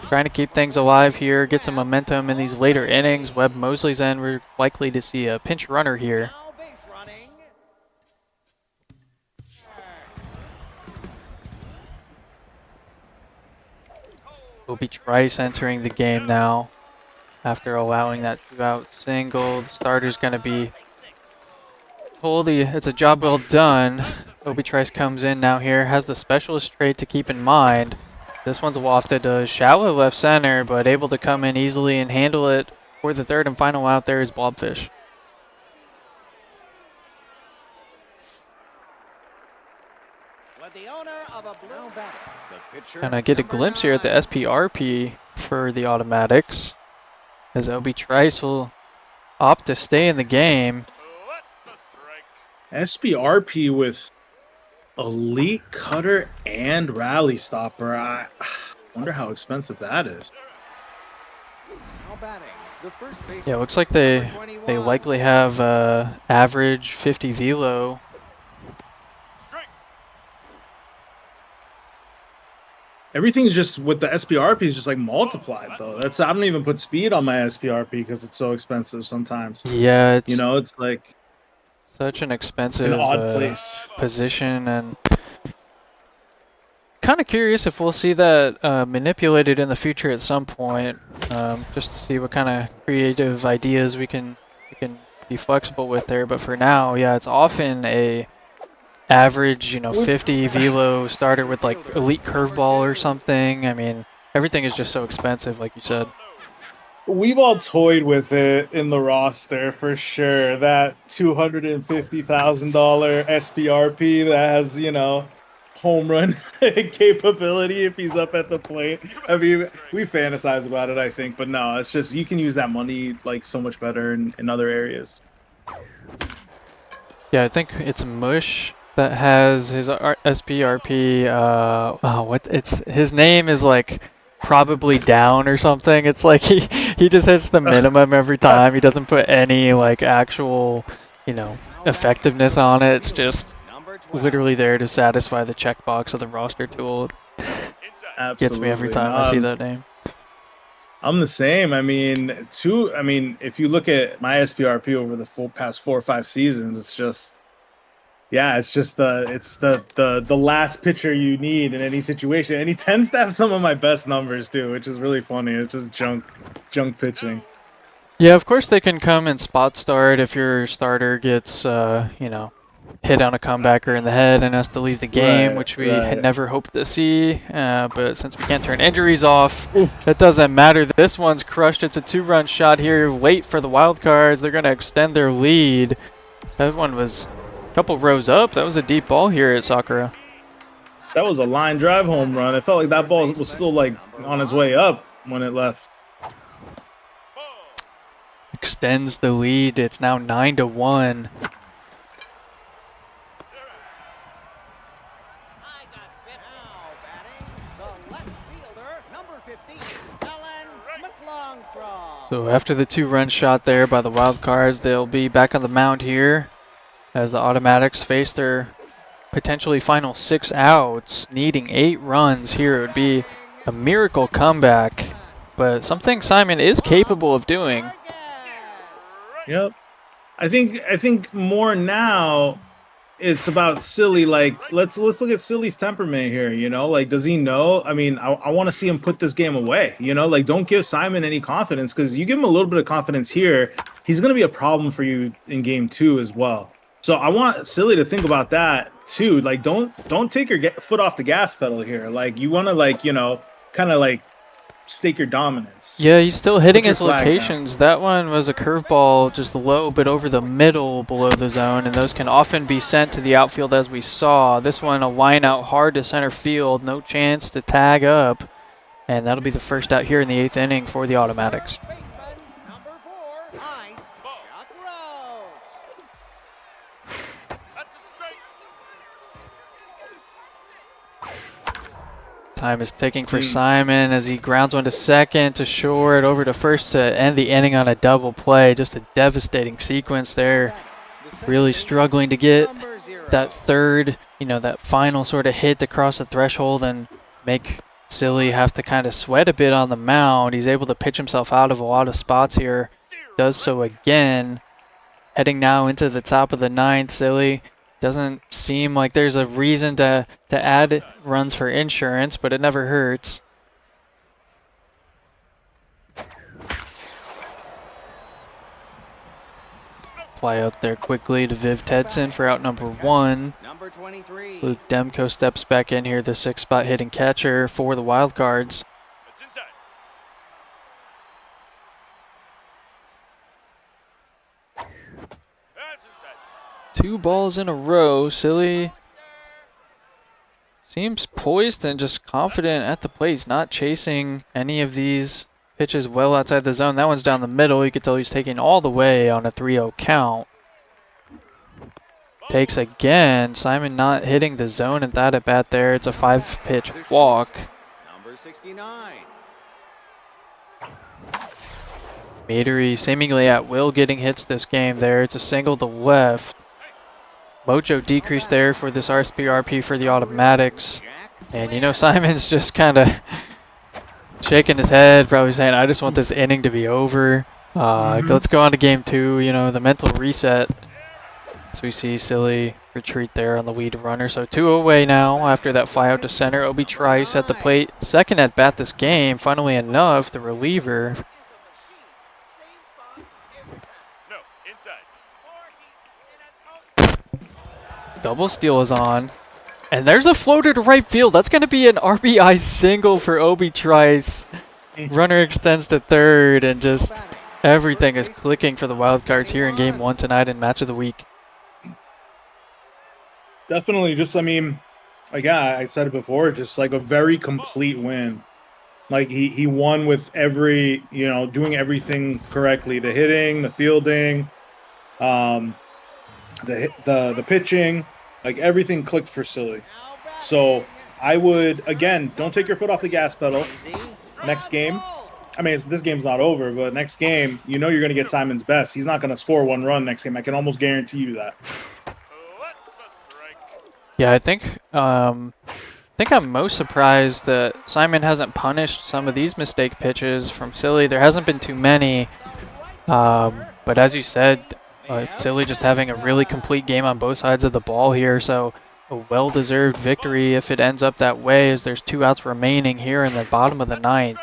Trying to keep things alive here, get some momentum in these later innings. Webb Mosley's in. We're likely to see a pinch runner here. Obi Trice entering the game now after allowing that 2-out single. The starter's going to be told it's a job well done. Obi Trice comes in now here, has the specialist trait to keep in mind. This one's wafted to shallow left center, but able to come in easily and handle it for the third and final out there is Blobfish. And I get a glimpse here at the SPRP for the automatics, as Obi Trice will opt to stay in the game. SPRP with elite cutter and rally stopper. I wonder how expensive that is. Yeah, looks like they likely have average 50 velo. Everything's just with the SPRP is just like multiplied though. I don't even put speed on my SPRP because it's so expensive sometimes. Yeah, it's like such an expensive odd place position, and kind of curious if we'll see that manipulated in the future at some point, just to see what kind of creative ideas we can be flexible with there. But for now, yeah, it's often a average 50 velo starter with like elite curveball or something. I mean, everything is just so expensive, like you said. we've all toyed with it in the roster for sure. That $250,000 SPRP that has, you know, home run capability if he's up at the plate. I mean, we fantasize about it, I think, but no, it's just you can use that money like so much better in other areas. Yeah, I think it's Mush that has his SPRP. His name is like probably down or something. It's like he just hits the minimum every time. He doesn't put any like actual, you know, effectiveness on it. It's just literally there to satisfy the checkbox of the roster tool. Absolutely. Gets me every time I see that name. I'm the same. I mean, if you look at my SPRP over the past 4 or 5 seasons, it's just, yeah, it's just the last pitcher you need in any situation. And he tends to have some of my best numbers too, which is really funny. It's just junk pitching. Yeah, of course they can come and spot start if your starter gets, you know, hit on a comebacker in the head and has to leave the game, which we had never hoped to see. But since we can't turn injuries off, that doesn't matter. This one's crushed. It's a 2-run shot here. Wait for the wild cards. They're going to extend their lead. That one was a couple rows up. That was a deep ball here at Sakura. That was a line drive home run. It felt like that ball was still like on its way up when it left. Extends the lead. It's now 9-1. So after the 2-run shot there by the wild cards, they'll be back on the mound here as the Automatics face their potentially final 6 outs, needing 8 runs here. It would be a miracle comeback, but something Simon is capable of doing. Yep. I think more now it's about Silly. Like, let's look at Silly's temperament here, you know? Like, does he know? I mean, I want to see him put this game away, you know? Like, don't give Simon any confidence, because you give him a little bit of confidence here, he's going to be a problem for you in game 2 as well. So I want Silly to think about that too. Like, don't take your foot off the gas pedal here. Like, you want to, like, you know, kind of like stake your dominance. Yeah, he's still hitting his locations. That one was a curveball, just low but over the middle below the zone, and those can often be sent to the outfield as we saw. This one a line out hard to center field, no chance to tag up, and that'll be the first out here in the 8th inning for the Automatics. Time is ticking for Simon as he grounds one to second to short, over to first to end the inning on a double play. Just a devastating sequence there. Really struggling to get that third, you know, that final sort of hit to cross the threshold and make Silly have to kind of sweat a bit on the mound. He's able to pitch himself out of a lot of spots here. Does so again. Heading now into the top of the 9th, Silly. Doesn't seem like there's a reason to add runs for insurance, but it never hurts. Fly out there quickly to Viv Tedson for out number 1. Luke Demko steps back in here, the 6th spot hitting catcher for the Wildcards. 2 balls in a row. Silly seems poised and just confident at the plate. He's not chasing any of these pitches well outside the zone. That one's down the middle. You can tell he's taking all the way on a 3-0 count. Takes again. Simon not hitting the zone at that at bat there. It's a 5-pitch walk. Number 69. Matery seemingly at will getting hits this game there. It's a single to left. Mojo decreased there for this RSPRP for the Automatics. And, you know, Simon's just kind of shaking his head, probably saying, I just want this inning to be over. Let's go on to game 2, you know, the mental reset. So we see Silly retreat there on the lead runner. So 2 away now after that fly out to center. Obi Trice at the plate. 2nd at bat this game. Funnily enough, the reliever. Double steal is on. And there's a floater to right field. That's going to be an RBI single for Obi Trice. Runner extends to third, and just everything is clicking for the Wildcards here in Game 1 tonight in Match of the Week. Definitely, just again, I said it before, just like a very complete win. Like he won with every, doing everything correctly. The hitting, the fielding, the pitching, like everything clicked for Silly. So I would, again, don't take your foot off the gas pedal. Next game, this game's not over, but next game, you're going to get Simon's best. He's not going to score 1 run next game. I can almost guarantee you that. Yeah, I think I'm most surprised that Simon hasn't punished some of these mistake pitches from Silly. There hasn't been too many, but as you said, Silly just having a really complete game on both sides of the ball here, so a well-deserved victory if it ends up that way, as there's 2 outs remaining here in the bottom of the 9th.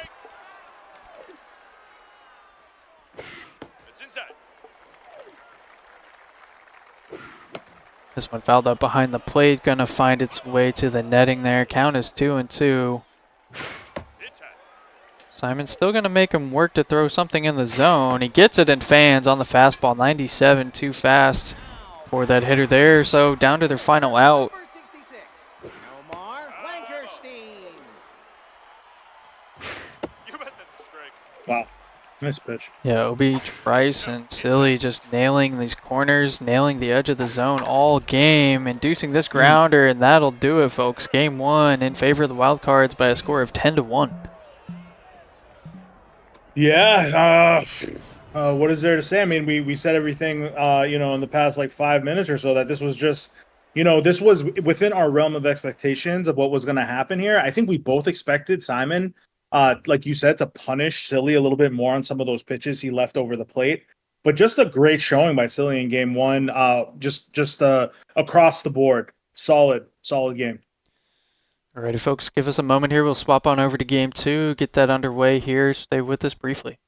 This one fouled up behind the plate, gonna find its way to the netting there. Count is 2-2. Simon's still gonna make him work to throw something in the zone. He gets it and fans on the fastball. 97, too fast for that hitter there. So down to their final out. Wow. Nice pitch. Yeah, Obi, Trice, and Silly just nailing these corners, nailing the edge of the zone all game, inducing this grounder, and that'll do it, folks. Game 1 in favor of the Wildcards by a score of 10-1. Yeah. What is there to say? We said everything, in the past 5 minutes or so, that this was just, this was within our realm of expectations of what was going to happen here. I think we both expected Simon, like you said, to punish Silly a little bit more on some of those pitches he left over the plate. But just a great showing by Silly in Game 1. Just across the board, solid game. Alrighty, folks, give us a moment here. We'll swap on over to Game 2, get that underway here. Stay with us briefly.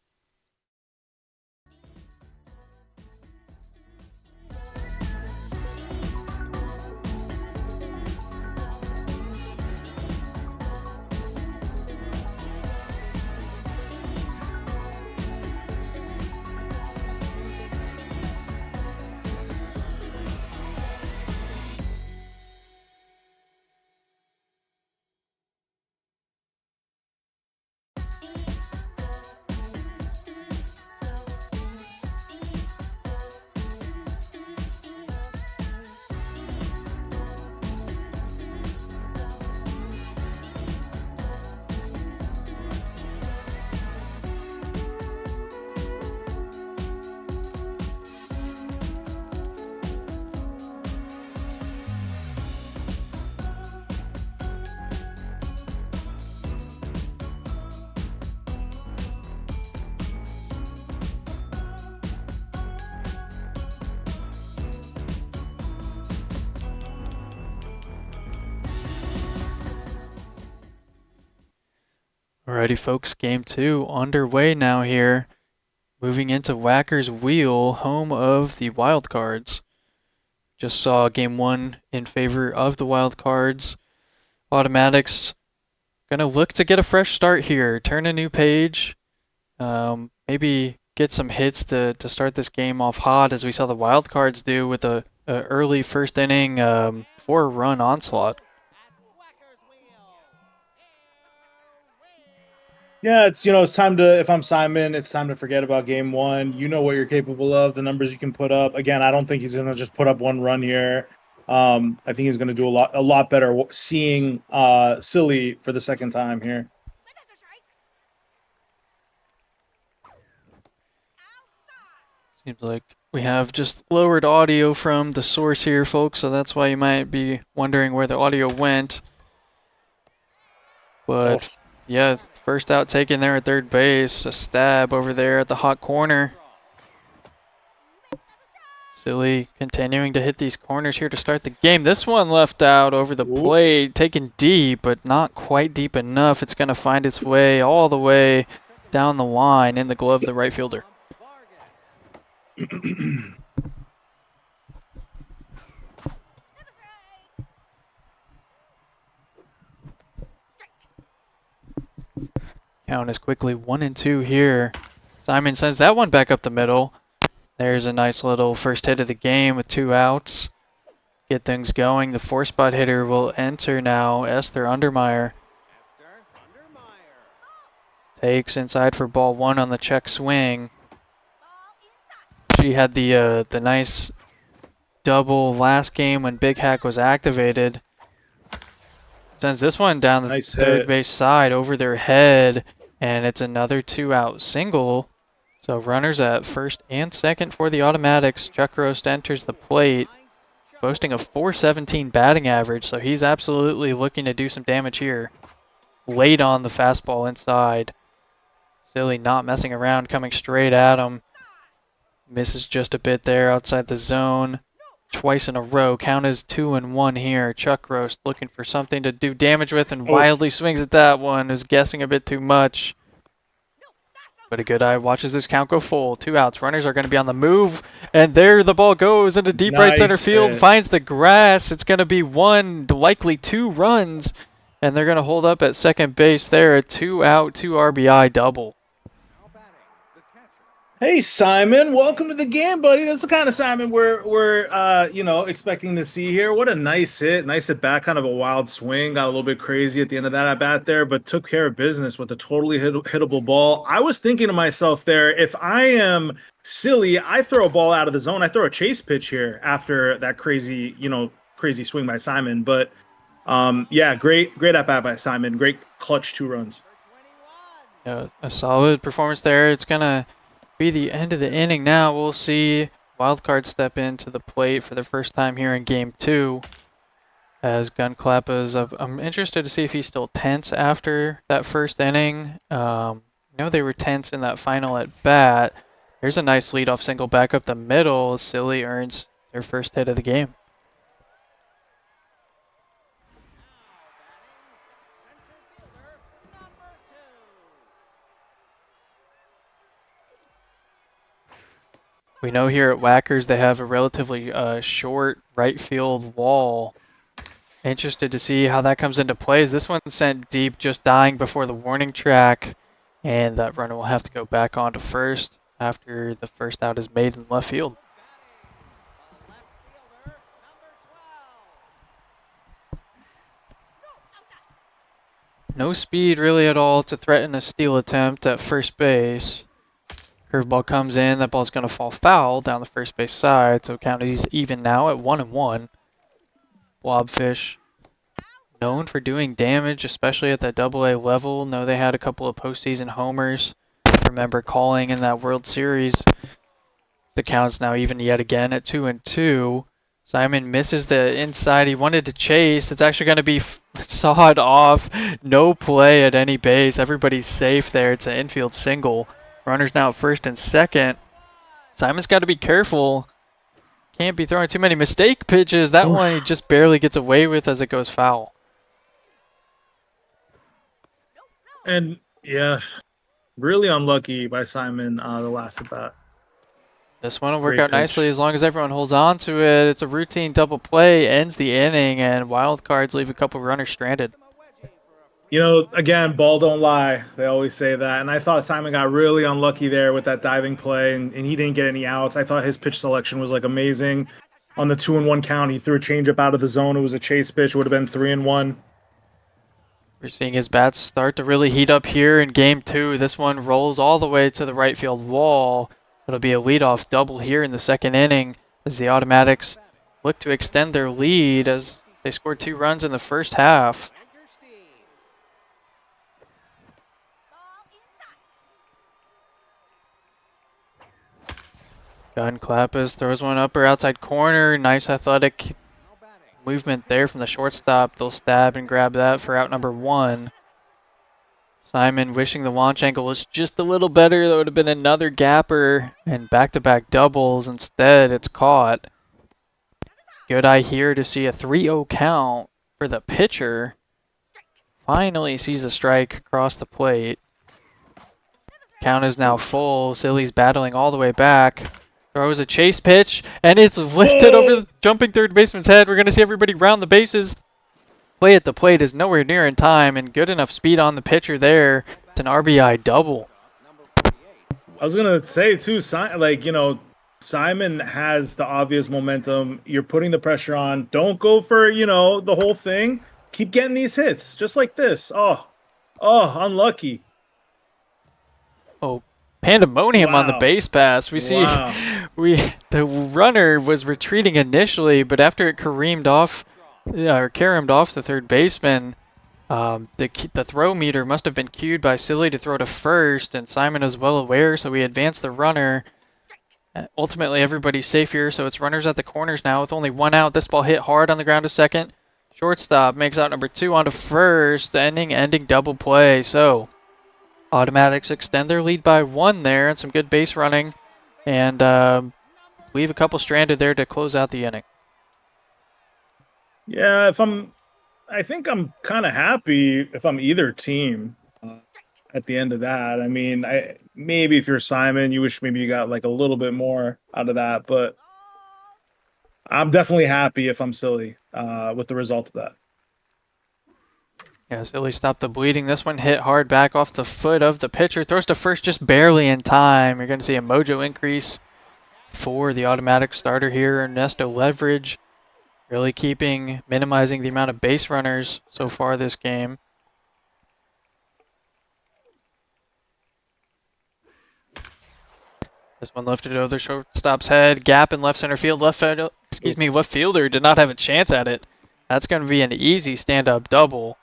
Alrighty, folks, Game 2 underway now here. Moving into Whacker's Wheel, home of the Wildcards. Just saw Game 1 in favor of the Wildcards. Automatics gonna look to get a fresh start here, turn a new page, maybe get some hits to start this game off hot, as we saw the Wildcards do with a early first inning 4-run onslaught. Yeah, it's time to, if I'm Simon, it's time to forget about Game 1. You know what you're capable of, the numbers you can put up. Again, I don't think he's going to just put up 1 run here. I think he's going to do a lot better seeing Silly for the second time here. Seems like we have just lowered audio from the source here, folks, so that's why you might be wondering where the audio went. But, yeah, first out taken there at third base. A stab over there at the hot corner. Silly continuing to hit these corners here to start the game. This one left out over the plate, taken deep, but not quite deep enough. It's going to find its way all the way down the line in the glove of the right fielder. Count is quickly 1-2 here. Simon sends that one back up the middle. There's a nice little first hit of the game with 2 outs. Get things going. The 4-spot hitter will enter now. Esther Undermeyer takes inside for ball 1 on the check swing. She had the nice double last game when Big Hack was activated. Sends this one down the third base side over their head, and it's another 2-out single. So runners at first and second for the Automatics. Chuck Roast enters the plate, boasting a .417 batting average, so he's absolutely looking to do some damage here. Late on the fastball inside. Silly not messing around, coming straight at him. Misses just a bit there outside the zone. Twice in a row. Count is 2-1 here. Chuck Roast looking for something to do damage with and wildly swings at that one. Is guessing a bit too much. But a good eye watches this count go full. 2 outs. Runners are going to be on the move. And there the ball goes into deep right center field. Finds the grass. It's going to be 1, likely 2 runs. And they're going to hold up at second base there. A 2-out, 2 RBI double. Hey Simon, welcome to the game, buddy. That's the kind of Simon we're expecting to see here. What a nice hit back, kind of a wild swing. Got a little bit crazy at the end of that at bat there, but took care of business with a totally hittable ball. I was thinking to myself there, if I am Silly, I throw a ball out of the zone. I throw a chase pitch here after that crazy swing by Simon. But great at bat by Simon. Great clutch 2 runs. A solid performance there. It's gonna be the end of the inning now. We'll see Wildcard step into the plate for the first time here in game 2 as Gun Clappas. I'm interested to see if he's still tense after that first inning. I know they were tense in that final at bat. Here's a nice leadoff single back up the middle. Silly earns their first hit of the game. We know here at Whackers they have a relatively short right field wall. Interested to see how that comes into play. This one sent deep, just dying before the warning track, and that runner will have to go back onto first after the first out is made in left field. No speed really at all to threaten a steal attempt at first base. Curveball comes in, that ball's going to fall foul down the first base side, so count is even now at 1-1. Blobfish, known for doing damage, especially at that AA level. Know they had a couple of postseason homers. Remember calling in that World Series. The count's now even yet again at 2-2. Simon misses the inside. He wanted to chase. It's actually going to be sawed off. No play at any base. Everybody's safe there. It's an infield single. Runners now at first and second. Simon's got to be careful. Can't be throwing too many mistake pitches. That one he just barely gets away with as it goes foul. And yeah, really unlucky by Simon the last at bat. This one will work out nicely as long as everyone holds on to it. It's a routine double play, ends the inning, and wild cards leave a couple runners stranded. You know, again, ball don't lie. They always say that. And I thought Simon got really unlucky there with that diving play, and he didn't get any outs. I thought his pitch selection was, amazing. On the 2-1 count, he threw a changeup out of the zone. It was a chase pitch. It would have been 3-1. We're seeing his bats start to really heat up here in game 2. This one rolls all the way to the right field wall. It'll be a leadoff double here in the second inning as the Automatics look to extend their lead as they scored 2 runs in the first half. Gun Clappas throws one upper outside corner. Nice athletic movement there from the shortstop. They'll stab and grab that for out number 1. Simon wishing the launch angle was just a little better. That would have been another gapper and back-to-back doubles. Instead, it's caught. Good eye here to see a 3-0 count for the pitcher. Finally sees a strike across the plate. Count is now full. Silly's battling all the way back. Throws a chase pitch, and it's lifted over the jumping third baseman's head. We're going to see everybody round the bases. Play at the plate is nowhere near in time, and good enough speed on the pitcher there It's an RBI double. I was gonna say too, Simon has the obvious momentum. You're putting the pressure on. Don't go for the whole thing. Keep getting these hits, just like this. Oh, unlucky. Oh, pandemonium on the Wow. base pass. We see Wow. the runner was retreating initially, but after it caromed off the third baseman, the throw meter must have been cued by Silly to throw to first, and Simon is well aware, so he advanced the runner. Ultimately, everybody's safe here, so it's runners at the corners now with only one out. This ball hit hard on the ground to second. Shortstop makes out number 2 onto first, ending double play. So Automatics extend their lead by 1 there, and some good base running, and leave a couple stranded there to close out the inning. Yeah, I think I'm kind of happy if I'm either team at the end of that. I mean, maybe if you're Simon, you wish maybe you got like a little bit more out of that, but I'm definitely happy if I'm Silly with the result of that. Yeah, Silly stopped the bleeding. This one hit hard back off the foot of the pitcher. Throws to first just barely in time. You're going to see a mojo increase for the automatic starter here. Ernesto Leverage really minimizing the amount of base runners so far this game. This one lifted over the shortstop's head. Gap in left center field. Left fielder did not have a chance at it. That's going to be an easy stand-up double.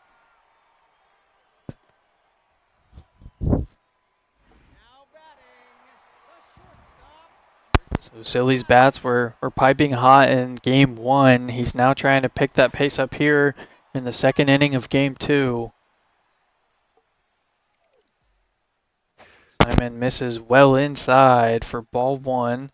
So Silly's bats were piping hot in game 1. He's now trying to pick that pace up here in the second inning of game 2. Simon misses well inside for ball 1.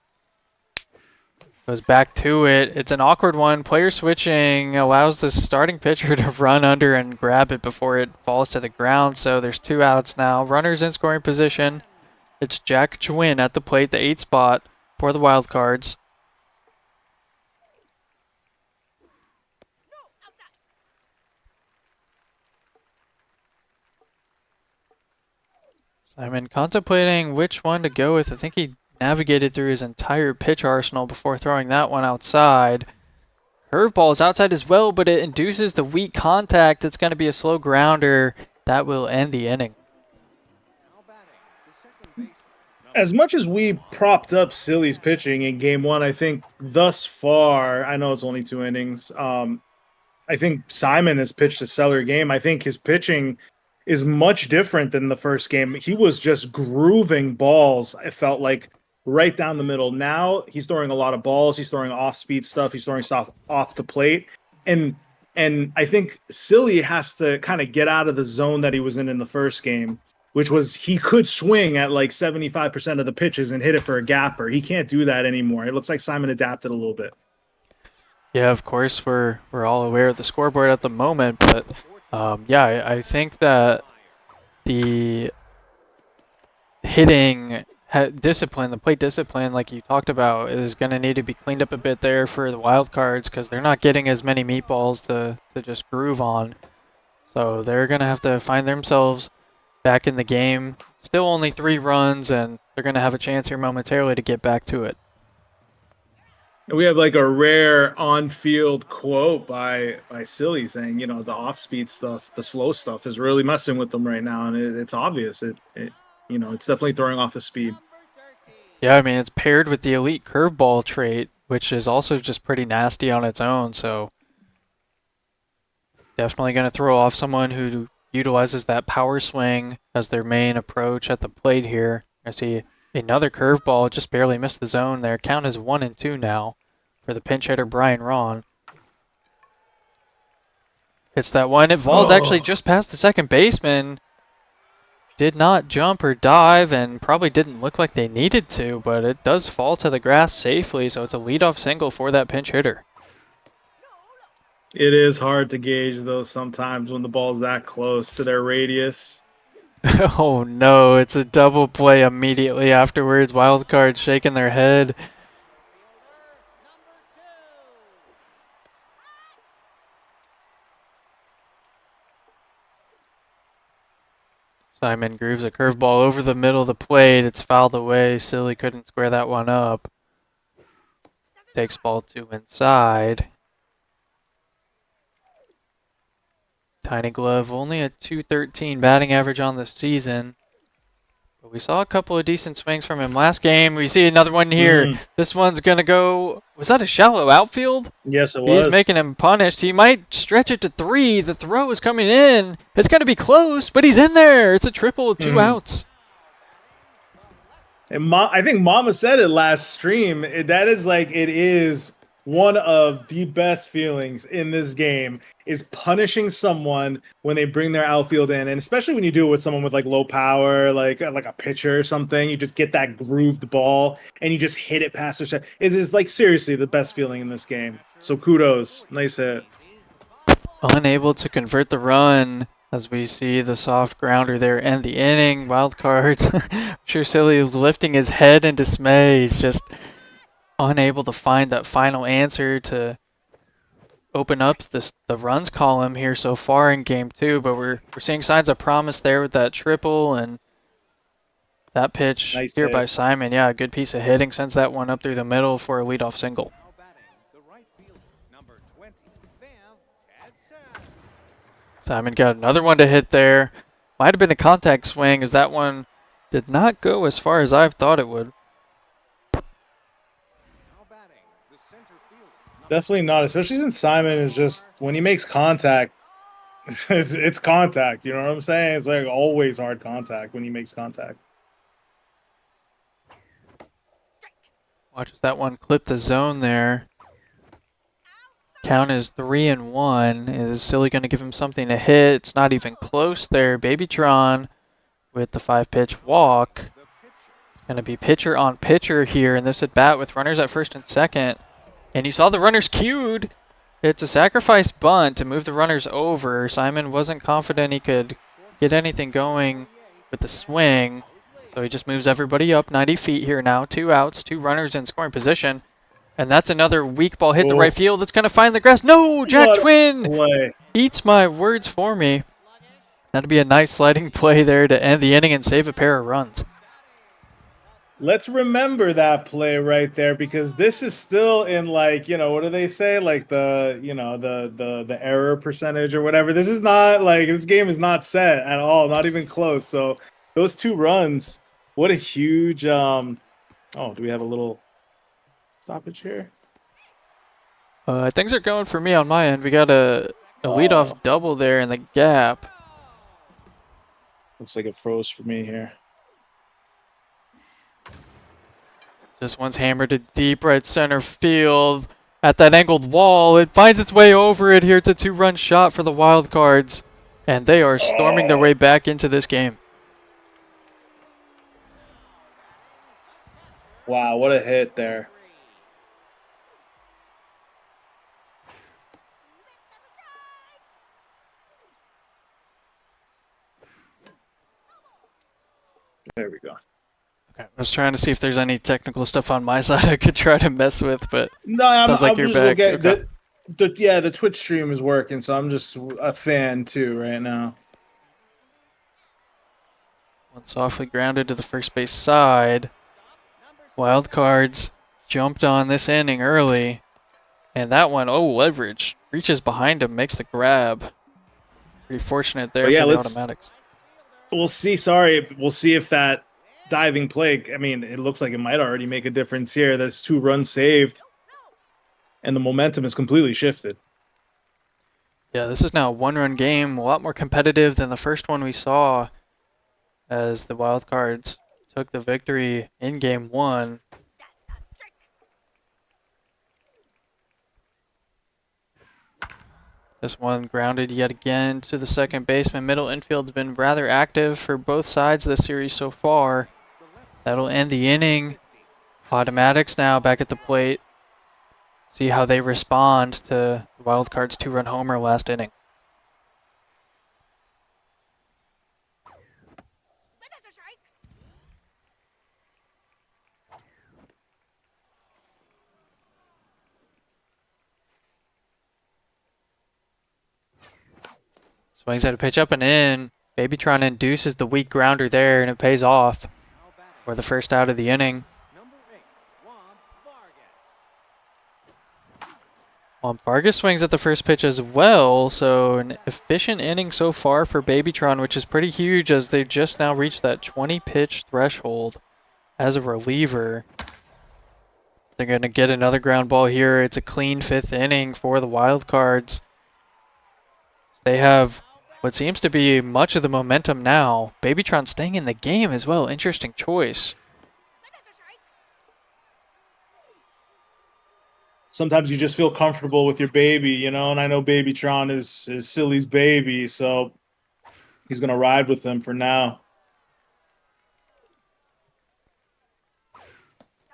Goes back to it. It's an awkward one. Player switching allows the starting pitcher to run under and grab it before it falls to the ground. So there's 2 outs now. Runners in scoring position. It's Jack Chwin at the plate, the 8 spot for the Wild Cards. Simon contemplating which one to go with. I think he navigated through his entire pitch arsenal before throwing that one outside. Curveball is outside as well, but it induces the weak contact. It's going to be a slow grounder. That will end the inning. As much as we propped up Silly's pitching in game 1, I think thus far, I know it's only 2 innings, I think Simon has pitched a stellar game. I think his pitching is much different than the first game. He was just grooving balls, it felt like, right down the middle. Now he's throwing a lot of balls. He's throwing off-speed stuff. He's throwing stuff off the plate. And I think Silly has to kind of get out of the zone that he was in the first game, which was he could swing at like 75% of the pitches and hit it for a gapper. He can't do that anymore. It looks like Simon adapted a little bit. Yeah, of course, we're all aware of the scoreboard at the moment, but yeah, I think that the hitting discipline, the plate discipline, like you talked about, is going to need to be cleaned up a bit there for the Wild Cards because they're not getting as many meatballs to just groove on. So they're going to have to find themselves back in the game. Still only 3 runs, and they're going to have a chance here momentarily to get back to it. We have like a rare on-field quote by Silly saying, the off-speed stuff, the slow stuff is really messing with them right now, and it's obvious. It's definitely throwing off his speed. Yeah, I mean, it's paired with the elite curveball trait, which is also just pretty nasty on its own, so definitely going to throw off someone who utilizes that power swing as their main approach at the plate here. I see another curveball, just barely missed the zone there. Count is 1-2 now for the pinch hitter Brian Ron. Hits that one. It falls actually just past the second baseman. Did not jump or dive and probably didn't look like they needed to, but it does fall to the grass safely, so it's a leadoff single for that pinch hitter. It is hard to gauge, though, sometimes when the ball's that close to their radius. Oh no, it's a double play immediately afterwards. Wild Card shaking their head. Simon grooves a curveball over the middle of the plate. It's fouled away. Silly couldn't square that one up. Takes ball 2 inside. Tiny Glove only a .213 batting average on the season. But we saw a couple of decent swings from him last game. We see another one here. This one's going to go... Was that a shallow outfield? Yes, it He's was. making him punished. He might stretch it to 3. The throw is coming in. It's going to be close, but he's in there. It's a triple with 2 outs. And I think Mama said it last stream. That is like, it is one of the best feelings in this game is punishing someone when they bring their outfield in. And especially when you do it with someone with like low power, like a pitcher or something, you just get that grooved ball and you just hit it past their shot. It is like seriously the best feeling in this game. So kudos. Nice hit. Unable to convert the run as we see the soft grounder there end the inning. Wild cards. I'm sure Silly is lifting his head in dismay. He's just unable to find that final answer to open up the runs column here so far in game 2, but we're seeing signs of promise there with that triple and that pitch Nice here hit. by Simon. Yeah, a good piece of hitting. Sends that one up through the middle for a leadoff single. Simon got another one to hit there. Might have been a contact swing as that one did not go as far as I thought it would. Definitely not, especially since Simon is just, when he makes contact, it's contact. You know what I'm saying? It's like always hard contact when he makes contact. Watches that one clip the zone there. Count is 3-1. Is Silly going to give him something to hit? It's not even close there. Babytron with the 5-pitch walk. Going to be pitcher on pitcher here in this at bat with runners at first and second. And you saw the runners queued. It's a sacrifice bunt to move the runners over. Simon wasn't confident he could get anything going with the swing. So he just moves everybody up 90 feet here now. 2 outs, 2 runners in scoring position. And that's another weak ball hit to right field. It's going to find the grass. No, Jack Twin eats my words for me. That'd be a nice sliding play there to end the inning and save a pair of runs. Let's remember that play right there because this is still in like, you know, what do they say? Like the, you know, the error percentage or whatever. This is not like, this game is not set at all, not even close. So those 2 runs, what a huge, oh, do we have a little stoppage here? Things are going for me on my end. We got a leadoff double there in the gap. Looks like it froze for me here. This one's hammered to deep right center field at that angled wall. It finds its way over it here. It's a 2-run shot for the Wild Cards, and they are storming their way back into this game. Wow, what a hit there. There we go. Okay, I was trying to see if there's any technical stuff on my side I could try to mess with, but no, sounds like you're back. Okay. The Twitch stream is working, so I'm just a fan too right now. One softly grounded to the first base side. Wild Cards jumped on this inning early, and that one, leverage, reaches behind him, makes the grab. Pretty fortunate there for the automatics. We'll see. We'll see if that diving play, I mean, it looks like it might already make a difference here. That's 2 runs saved, and the momentum is completely shifted. Yeah, this is now a 1-run game, a lot more competitive than the first one we saw as the Wild Cards took the victory in game 1. This one grounded yet again to the second baseman. Middle infield's been rather active for both sides of the series so far. That'll end the inning. Automatics now back at the plate. See how they respond to the Wild Cards' 2-run homer last inning. Swings at a pitch up and in. Babytron induces the weak grounder there, and it pays off for the first out of the inning. Vargas swings at the first pitch as well, so an efficient inning so far for Babytron, which is pretty huge as they just now reached that 20-pitch threshold as a reliever. They're going to get another ground ball here. It's a clean 5th inning for the Wildcards. They have what seems to be much of the momentum now. Babytron staying in the game as well. Interesting choice. Sometimes you just feel comfortable with your baby, you know, and I know Babytron is Silly's baby, so he's going to ride with them for now.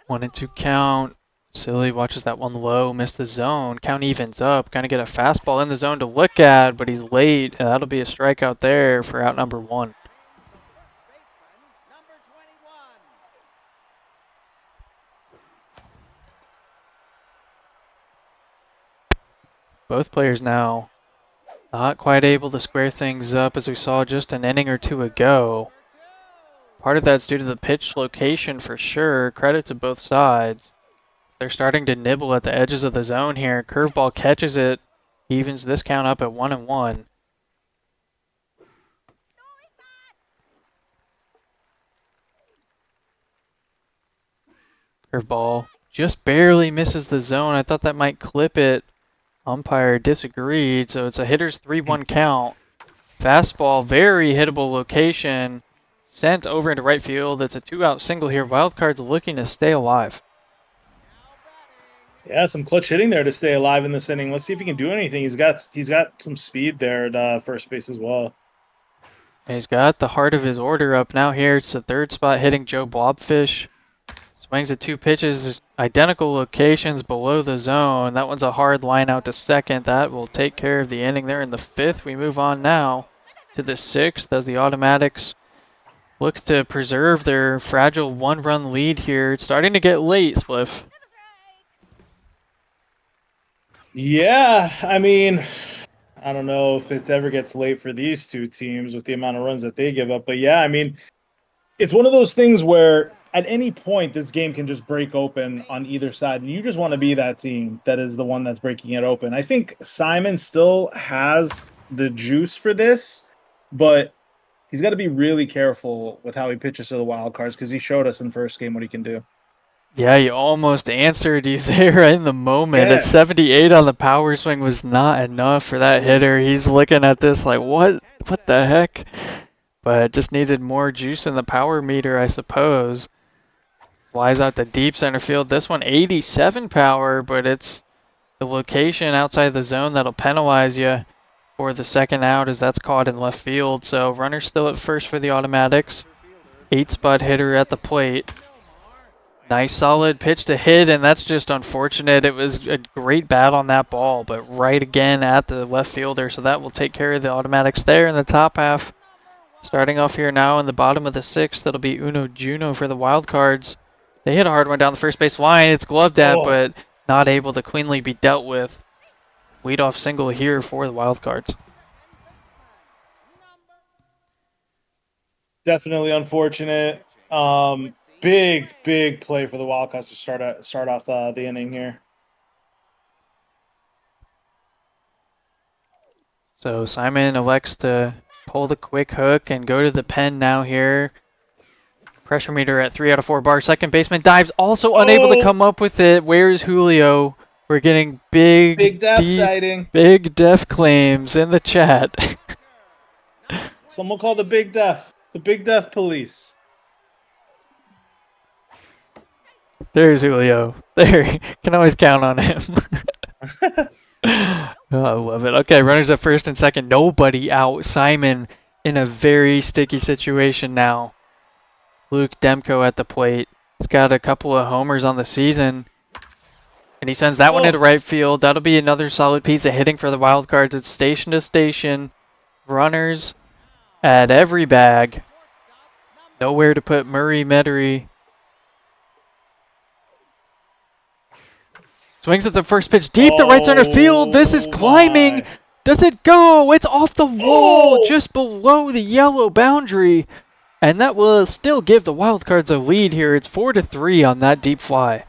1-2 count. Silly watches that one low, missed the zone. Count evens up. Going to get a fastball in the zone to look at, but he's late. And that'll be a strikeout there for out number 1. Both players now not quite able to square things up as we saw just an inning or two ago. Part of that's due to the pitch location for sure. Credit to both sides. They're starting to nibble at the edges of the zone here. Curveball catches it, evens this count up at 1-1. Curveball just barely misses the zone. I thought that might clip it. Umpire disagreed, so it's a hitter's 3-1 count. Fastball, very hittable location. Sent over into right field. It's a 2-out single here. Wildcards looking to stay alive. Yeah, some clutch hitting there to stay alive in this inning. Let's see if he can do anything. He's got some speed there at first base as well. And he's got the heart of his order up now here. It's the 3rd spot hitting Joe Blobfish. Swings at 2 pitches, identical locations below the zone. That one's a hard line out to 2nd. That will take care of the inning there in the 5th. We move on now to the 6th as the Automatics look to preserve their fragile 1-run lead here. It's starting to get late, Spliff. Yeah, I mean, I don't know if it ever gets late for these two teams with the amount of runs that they give up. But yeah, I mean, it's one of those things where at any point this game can just break open on either side. And you just want to be that team that is the one that's breaking it open. I think Simon still has the juice for this, but he's got to be really careful with how he pitches to the Wildcards because he showed us in the first game what he can do. Yeah, you almost answered you there in the moment. Yeah. At 78 on the power swing was not enough for that hitter. He's looking at this like, what the heck? But just needed more juice in the power meter, I suppose. Flies out to deep center field. This one 87 power, but it's the location outside the zone that'll penalize you for the 2nd out as that's caught in left field. So runner still at first for the Automatics. 8-spot hitter at the plate. Nice solid pitch to hit, and that's just unfortunate. It was a great bat on that ball, but right again at the left fielder, so that will take care of the Automatics there in the top half. Starting off here now in the bottom of the 6th, that'll be Uno Juno for the Wildcards. They hit a hard one down the first base line. It's gloved at, but not able to cleanly be dealt with. Leadoff single here for the Wildcards. Definitely unfortunate. Big play for the Wildcats to start off the inning here. So Simon elects to pull the quick hook and go to the pen now here. Pressure meter at 3 out of 4 bars. Second baseman dives, also unable to come up with it. Where's Julio? We're getting big Def sighting. Big Def claims in the chat. Someone call the Big Def. The Big Def police. There's Julio. There, can always count on him. Oh, I love it. Okay, runners at first and second. Nobody out. Simon in a very sticky situation now. Luke Demko at the plate. He's got a couple of homers on the season. And he sends that one into right field. That'll be another solid piece of hitting for the Wildcards. It's station to station. Runners at every bag. Nowhere to put Murray Medary. Swings at the first pitch deep to right center field. This is climbing. Does it go? It's off the wall, just below the yellow boundary. And that will still give the Wildcards a lead here. It's 4-3 on that deep fly.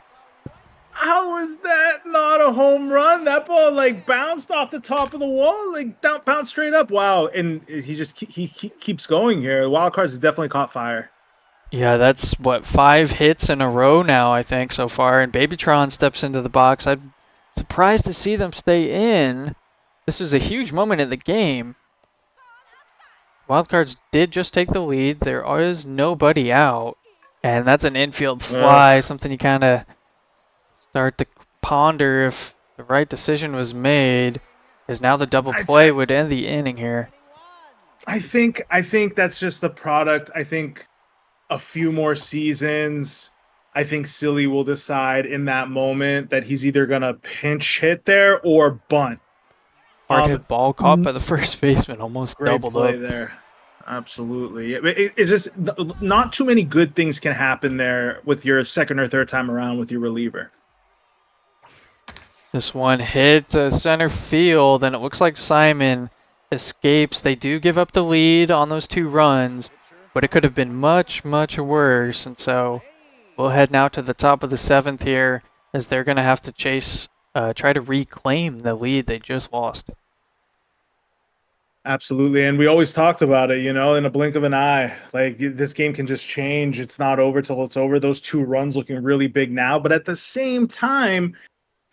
How is that not a home run? That ball like bounced off the top of the wall, like bounced straight up. Wow! And he keeps going here. The Wildcards has definitely caught fire. Yeah, that's what, 5 hits in a row now, I think, so far. And Babytron steps into the box. I'm surprised to see them stay in. This is a huge moment in the game. Wildcards did just take the lead. There is nobody out. And that's an infield fly, something you kind of start to ponder if the right decision was made. Because now the double play would end the inning here. I think that's just the product. I think a few more seasons, I think Silly will decide in that moment that he's either going to pinch hit there or bunt. Hard hit ball caught by the first baseman, almost doubled play up. there. Absolutely. It's just not too many good things can happen there with your second or third time around with your reliever. This one hit center field, and it looks like Simon escapes. They do give up the lead on those 2 runs, but it could have been much, much worse. And so we'll head now to the top of the 7th here, as they're going to have to try to reclaim the lead they just lost. Absolutely. And we always talked about it, in a blink of an eye. Like, this game can just change. It's not over till it's over. Those 2 runs looking really big now. But at the same time,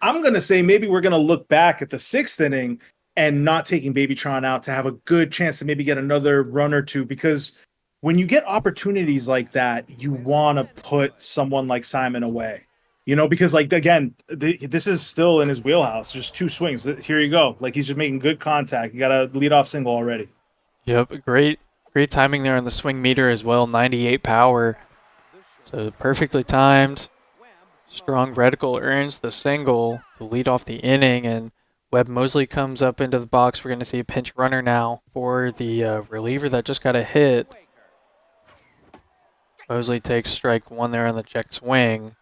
I'm going to say maybe we're going to look back at the 6th inning and not taking Babytron out to have a good chance to maybe get another run or 2, because when you get opportunities like that, you want to put someone like Simon away, because like, again, this is still in his wheelhouse. Just 2 swings. Here you go. Like, he's just making good contact. You got a leadoff single already. Yep. Great timing there on the swing meter as well. 98 power. So perfectly timed. Strong reticle earns the single to lead off the inning, and Webb Mosley comes up into the box. We're going to see a pinch runner now for the reliever that just got a hit. Mosley takes strike 1 there on the check swing.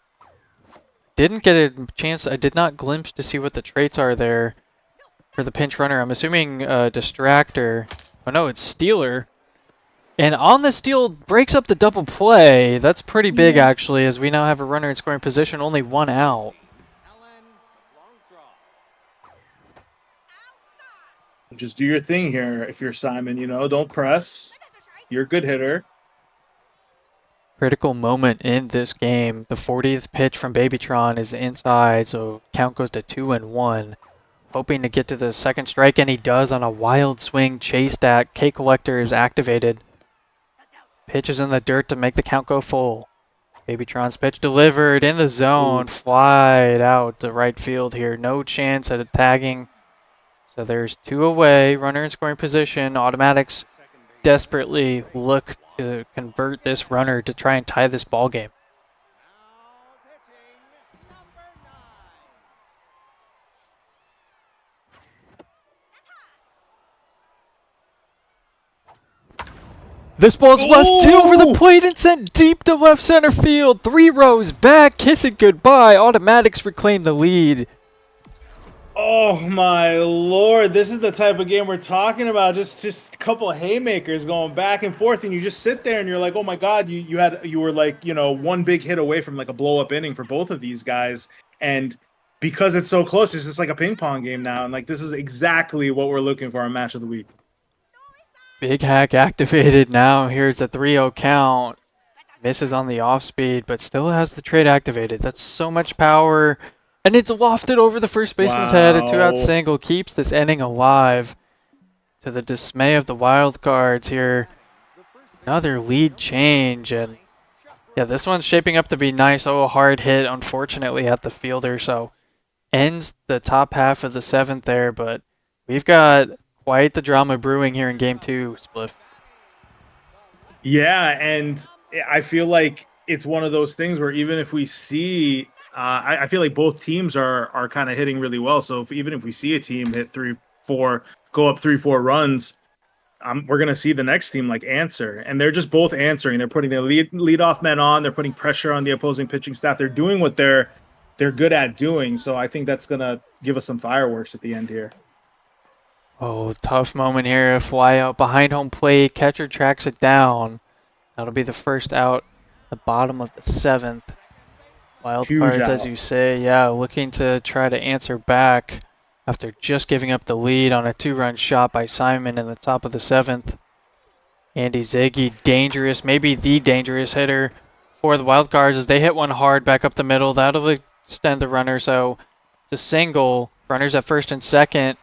Didn't get a chance. I did not glimpse to see what the traits are there for the pinch runner. I'm assuming distractor. Oh no, it's stealer. And on the steal, breaks up the double play. That's pretty big, actually, as we now have a runner in scoring position, only 1 out. Just do your thing here if you're Simon, don't press. You're a good hitter. Critical moment in this game. The 40th pitch from Babytron is inside, so count goes to 2-1. Hoping to get to the 2nd strike, and he does on a wild swing. Chase that. K Collector is activated. Pitch is in the dirt to make the count go full. Babytron's pitch delivered in the zone. Flied out to right field here. No chance at a tagging. So there's 2 away. Runner in scoring position. Automatics desperately look to convert this runner to try and tie this ball game. This ball's left 2 over the plate and sent deep to left center field. 3 rows back, kiss it goodbye. Automatics reclaim the lead. Oh my Lord, this is the type of game we're talking about. Just a couple of haymakers going back and forth, and you just sit there and you're like, oh my God, you were like, 1 big hit away from like a blow up inning for both of these guys. And because it's so close, it's just like a ping pong game now. And like, this is exactly what we're looking for in match of the week. Big Hack activated now. Here's a 3-0 count. Misses on the off speed, but still has the trait activated. That's so much power. And it's lofted over the first baseman's head. A 2-out single keeps this inning alive. To the dismay of the Wildcards here. Another lead change. And yeah, this one's shaping up to be nice. Oh, a hard hit, unfortunately, at the fielder. So ends the top half of the 7th there. But we've got quite the drama brewing here in Game 2, Spliff. Yeah, and I feel like it's one of those things where even if we see... I feel like both teams are kind of hitting really well. So even if we see a team hit 3-4, go up 3-4 runs, we're going to see the next team like answer. And they're just both answering. They're putting their leadoff men on. They're putting pressure on the opposing pitching staff. They're doing what they're good at doing. So I think that's going to give us some fireworks at the end here. Oh, tough moment here. Fly out behind home plate. Catcher tracks it down. That'll be the first out, the bottom of the 7th. Wild Huge cards, out. as you say. Yeah, looking to try to answer back after just giving up the lead on a 2-run shot by Simon in the top of the 7th. Andy Ziggy, dangerous, maybe the dangerous hitter for the Wild Cards as they hit one hard back up the middle. That'll extend the runner, so it's a single. Runners at first and second.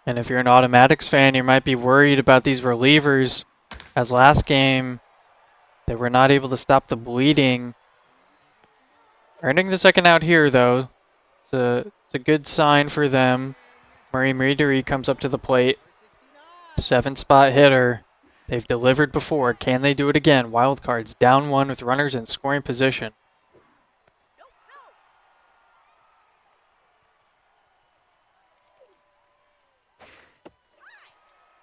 And if you're an Automatics fan, you might be worried about these relievers. As last game, they were not able to stop the bleeding. Earning the second out here, though. It's a good sign for them. Murray Meadery comes up to the plate. 7-spot hitter. They've delivered before. Can they do it again? Wild Cards down 1 with runners in scoring position.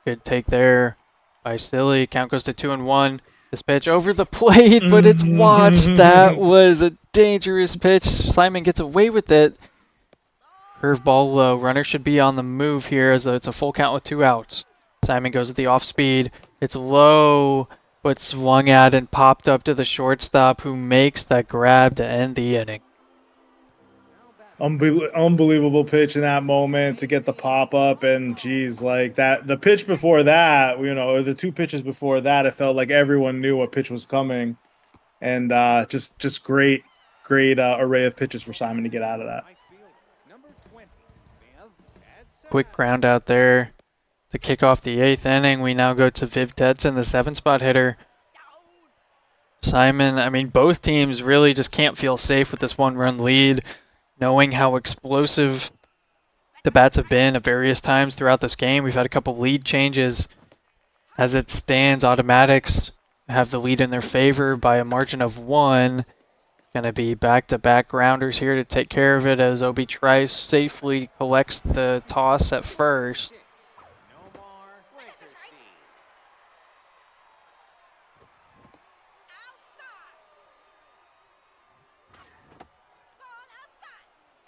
Good take there by Silly. Count goes to 2-1. This pitch over the plate, but it's watched. That was a dangerous pitch. Simon gets away with it. Curveball low. Runner should be on the move here as though it's a full count with 2 outs. Simon goes with the off speed. It's low, but swung at and popped up to the shortstop who makes that grab to end the inning. Unbelievable pitch in that moment to get the pop up, and geez, like that. The pitch before that, or the 2 pitches before that, it felt like everyone knew what pitch was coming, and just great array of pitches for Simon to get out of that. Quick ground out there to kick off the 8th inning. We now go to Viv Tetson, the 7-spot hitter. Simon, I mean, both teams really just can't feel safe with this 1-run lead, knowing how explosive the bats have been at various times throughout this game. We've had a couple lead changes. As it stands, Automatics have the lead in their favor by a margin of 1. Going to be back-to-back grounders here to take care of it as Obi Trice safely collects the toss at first.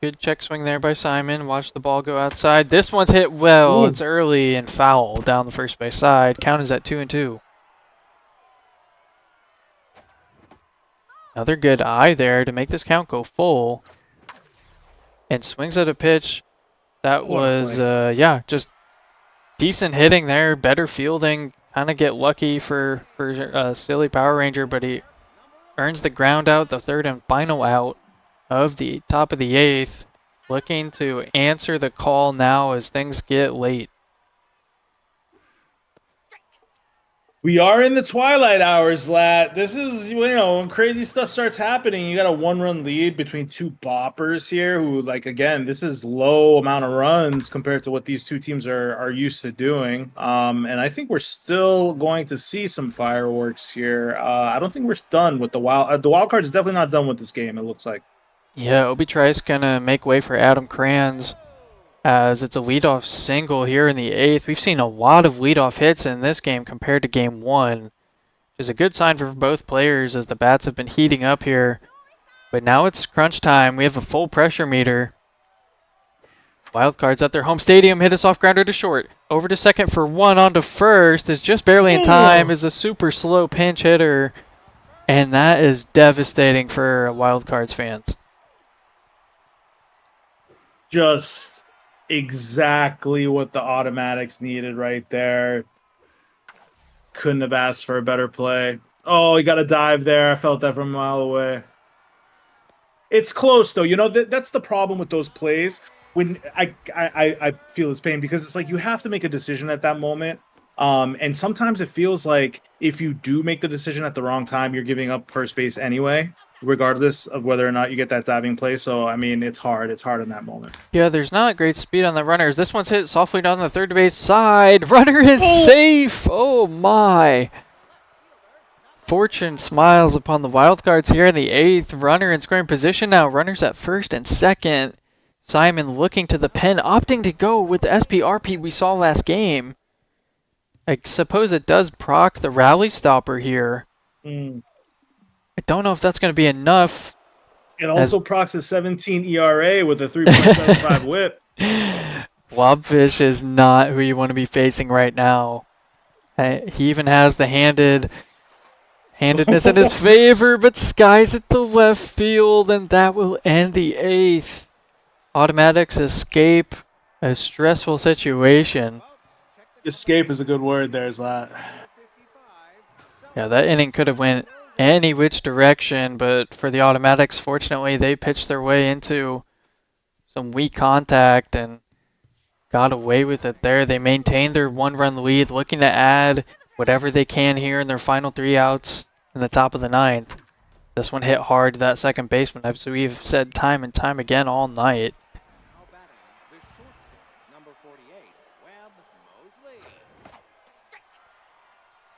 Good check swing there by Simon. Watch the ball go outside. This one's hit well. Ooh. It's early and foul down the first base side. Count is at 2-2. Another good eye there to make this count go full. And swings at a pitch. That was, just decent hitting there. Better fielding. Kind of get lucky for Sillypowaranger, but he earns the ground out, the 3rd and final out of the top of the 8th. Looking to answer the call now as things get late. We are in the twilight hours, Lat. This is, when crazy stuff starts happening, you got a 1-run lead between 2 boppers here who, again, this is low amount of runs compared to what these 2 teams are used to doing. And I think we're still going to see some fireworks here. I don't think we're done with the Wild Cards is definitely not done with this game, it looks like. Yeah, Obi Trice gonna make way for Adam Kranz as it's a leadoff single here in the 8th. We've seen a lot of leadoff hits in this game compared to game 1, which is a good sign for both players as the bats have been heating up here. But now it's crunch time. We have a full pressure meter. Wild Cards at their home stadium hit a soft grounder to short. Over to second for 1, on to first. Is just barely in time. Is a super slow pinch hitter. And that is devastating for Wild Cards fans. Just exactly what the Automatics needed right there. Couldn't have asked for a better play. Oh, he got a dive there. I felt that from a mile away. It's close, though. That's the problem with those plays. When I feel his pain because it's like you have to make a decision at that moment. And sometimes it feels like if you do make the decision at the wrong time, you're giving up first base anyway, regardless of whether or not you get that diving play. So, I mean, it's hard. It's hard in that moment. Yeah, there's not great speed on the runners. This one's hit softly down the third base side. Runner is safe. Oh, my. Fortune smiles upon the Wild Cards here in the 8th. Runner in scoring position now. Runners at first and second. Simon looking to the pen, opting to go with the SPRP we saw last game. I suppose it does proc the rally stopper here. I don't know if that's going to be enough. It also procs a 17 ERA with a 3.75 whip. Blobfish is not who you want to be facing right now. He even has the handedness in his favor, but skies at the left field, and that will end the 8th. Automatics escape a stressful situation. Escape is a good word there, Zlat. Yeah, that inning could have went any which direction, but for the Automatics, fortunately, they pitched their way into some weak contact and got away with it there. They maintained their 1-run lead, looking to add whatever they can here in their final 3 outs in the top of the 9th. This one hit hard to that second baseman, as we've said time and time again all night.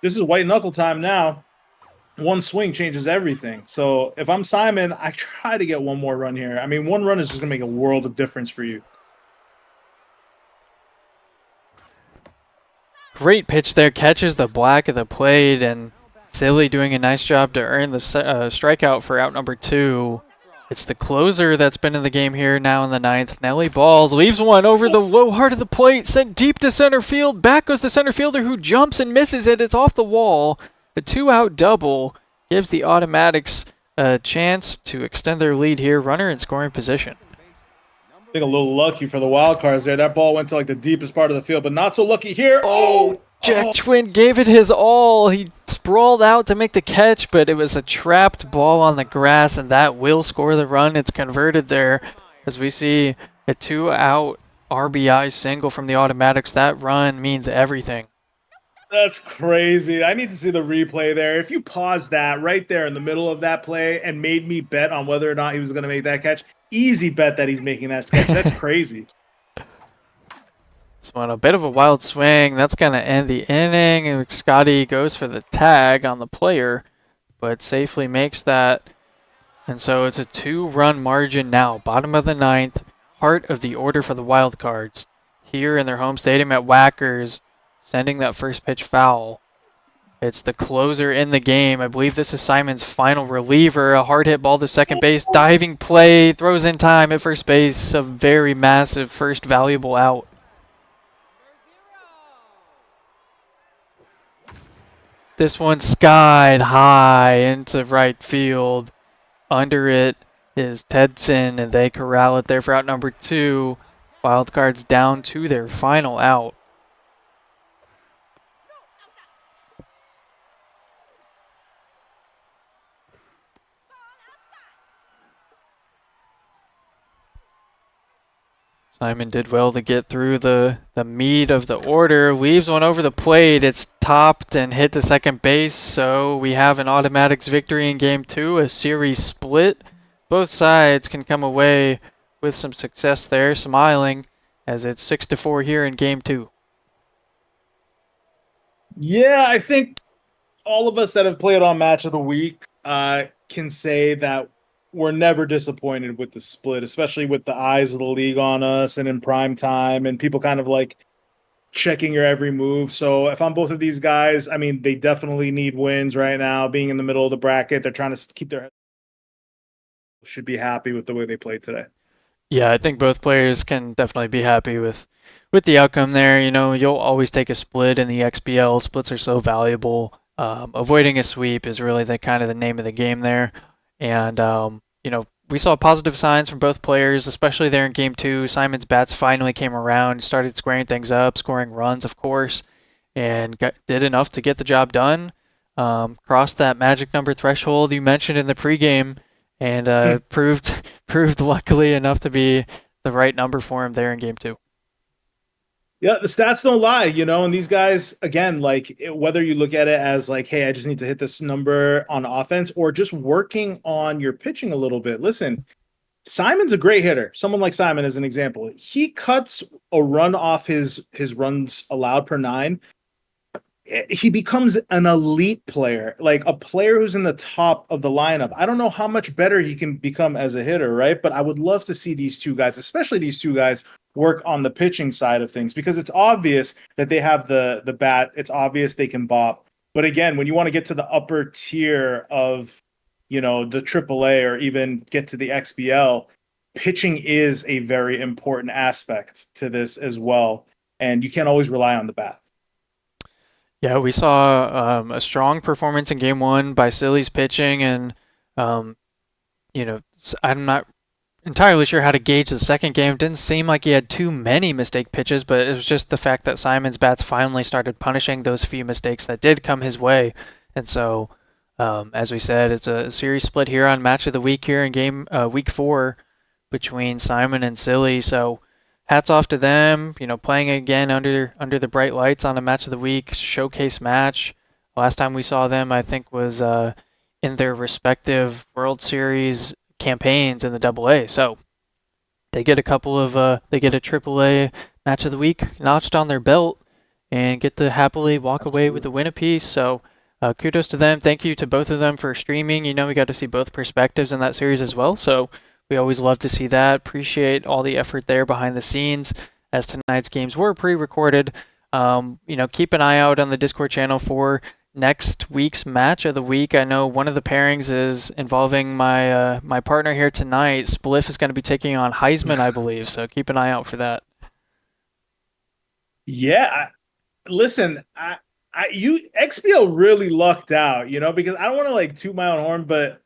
This is white knuckle time now. One swing changes everything. So if I'm Simon, I try to get one more run here. I mean, 1 run is just going to make a world of difference for you. Great pitch there, catches the black of the plate, and Silly doing a nice job to earn the strikeout for out number 2. It's the closer that's been in the game here now in the 9th. Nelly Balls leaves one over the low heart of the plate, sent deep to center field. Back goes the center fielder who jumps and misses it. It's off the wall. A 2-out double gives the Automatics a chance to extend their lead here. Runner in scoring position. I think a little lucky for the wild cards there. That ball went to like the deepest part of the field, but not so lucky here. Oh, Jack Twin gave it his all. He sprawled out to make the catch, but it was a trapped ball on the grass, and that will score the run. It's converted there as we see a 2-out RBI single from the Automatics. That run means everything. That's crazy. I need to see the replay there. If you paused that right there in the middle of that play and made me bet on whether or not he was going to make that catch, easy bet that he's making that catch. That's crazy. This one, a bit of a wild swing. That's going to end the inning. And Scotty goes for the tag on the player, but safely makes that. And so it's a 2-run margin now. Bottom of the 9th, heart of the order for the Wild Cards. Here in their home stadium at Whackers, sending that first pitch foul. It's the closer in the game. I believe this is Simon's final reliever. A hard hit ball to second base. Diving play. Throws in time at first base. A very massive first valuable out. This one skied high into right field. Under it is Tedson, and they corral it there for out number 2. Wildcards down to their final out. Simon did well to get through the meat of the order. Leaves one over the plate. It's topped and hit to second base. So we have an Automatics victory in Game 2, a series split. Both sides can come away with some success there, smiling, as it's 6-4 here in Game 2. Yeah, I think all of us that have played on Match of the Week can say that we're never disappointed with the split, especially with the eyes of the league on us and in prime time and people kind of like checking your every move. So if I'm both of these guys, I mean, they definitely need wins right now. Being in the middle of the bracket, they're trying to keep their head. Should be happy with the way they played today. Yeah, I think both players can definitely be happy with the outcome there. You know, you'll always take a split in the XBL. Splits are so valuable. Avoiding a sweep is really the kind of the name of the game there. And, you know, we saw positive signs from both players, especially there in Game 2. Simon's bats finally came around, started squaring things up, scoring runs, of course, and did enough to get the job done. Crossed that magic number threshold you mentioned in the pregame, and proved luckily enough to be the right number for him there in Game 2. Yeah, the stats don't lie, you know, and these guys, again, like whether you look at it as like, hey, I just need to hit this number on offense or just working on your pitching a little bit. Listen, Simon's a great hitter. Someone like Simon as an example. He cuts a run off his runs allowed per 9. He becomes an elite player, like a player who's in the top of the lineup. I don't know how much better he can become as a hitter, right? But I would love to see these two guys, especially these two guys, work on the pitching side of things because it's obvious that they have the bat. It's obvious they can bop. But again, when you want to get to the upper tier of the AAA or even get to the XBL, pitching is a very important aspect to this as well. And you can't always rely on the bat. Yeah, we saw a strong performance in Game 1 by Silly's pitching, and I'm not entirely sure how to gauge the second game. Didn't seem like he had too many mistake pitches, but it was just the fact that Simon's bats finally started punishing those few mistakes that did come his way. And so, as we said, it's a series split here on Match of the Week here in Week 4 between Simon and Silly. So hats off to them, playing again under the bright lights on a Match of the Week showcase match. Last time we saw them, I think, was in their respective World Series campaigns in the AA. So they get a AAA Match of the Week notched on their belt and get to happily walk away with a win apiece. So kudos to them. Thank you to both of them for streaming. We got to see both perspectives in that series as well. So we always love to see that. Appreciate all the effort there behind the scenes, as tonight's games were pre-recorded. Keep an eye out on the Discord channel for next week's Match of the Week. I know one of the pairings is involving my partner here tonight. Spliff is going to be taking on Heisman, I believe. So keep an eye out for that. Yeah, listen, XBL really lucked out, because I don't want to like toot my own horn, but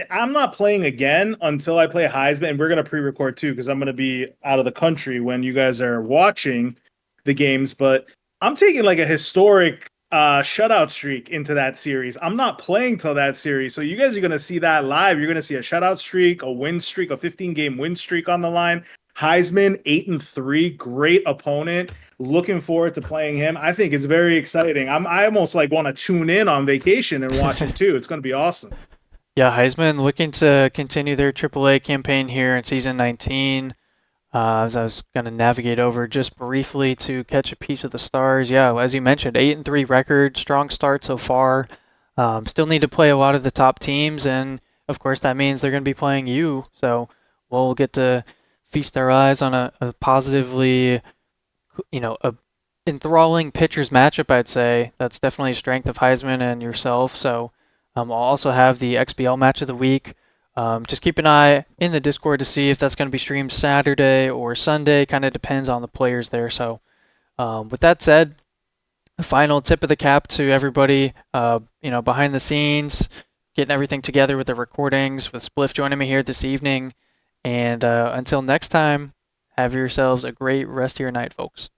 I'm not playing again until I play Heisman, and we're going to pre-record too because I'm going to be out of the country when you guys are watching the games. But I'm taking like a historic shutout streak into that series. I'm not playing till that series, so you guys are going to see that live. You're going to see a shutout streak, a win streak, a 15-game win streak on the line. Heisman 8-3, great opponent. Looking forward to playing him. I think it's very exciting. I almost like want to tune in on vacation and watch it too. It's going to be awesome. Yeah, Heisman looking to continue their AAA campaign here in Season 19. As I was going to navigate over just briefly to catch a piece of the stars. Yeah, as you mentioned, 8-3 record, strong start so far. Still need to play a lot of the top teams, and of course that means they're going to be playing you. So we'll get to feast our eyes on a positively, a enthralling pitchers matchup, I'd say. That's definitely a strength of Heisman and yourself. So I'll also have the XBL Match of the Week. Just keep an eye in the Discord to see if that's going to be streamed Saturday or Sunday. Kind of depends on the players there. So with that said, a final tip of the cap to everybody, behind the scenes, getting everything together with the recordings, with Spliff joining me here this evening. And until next time, have yourselves a great rest of your night, folks.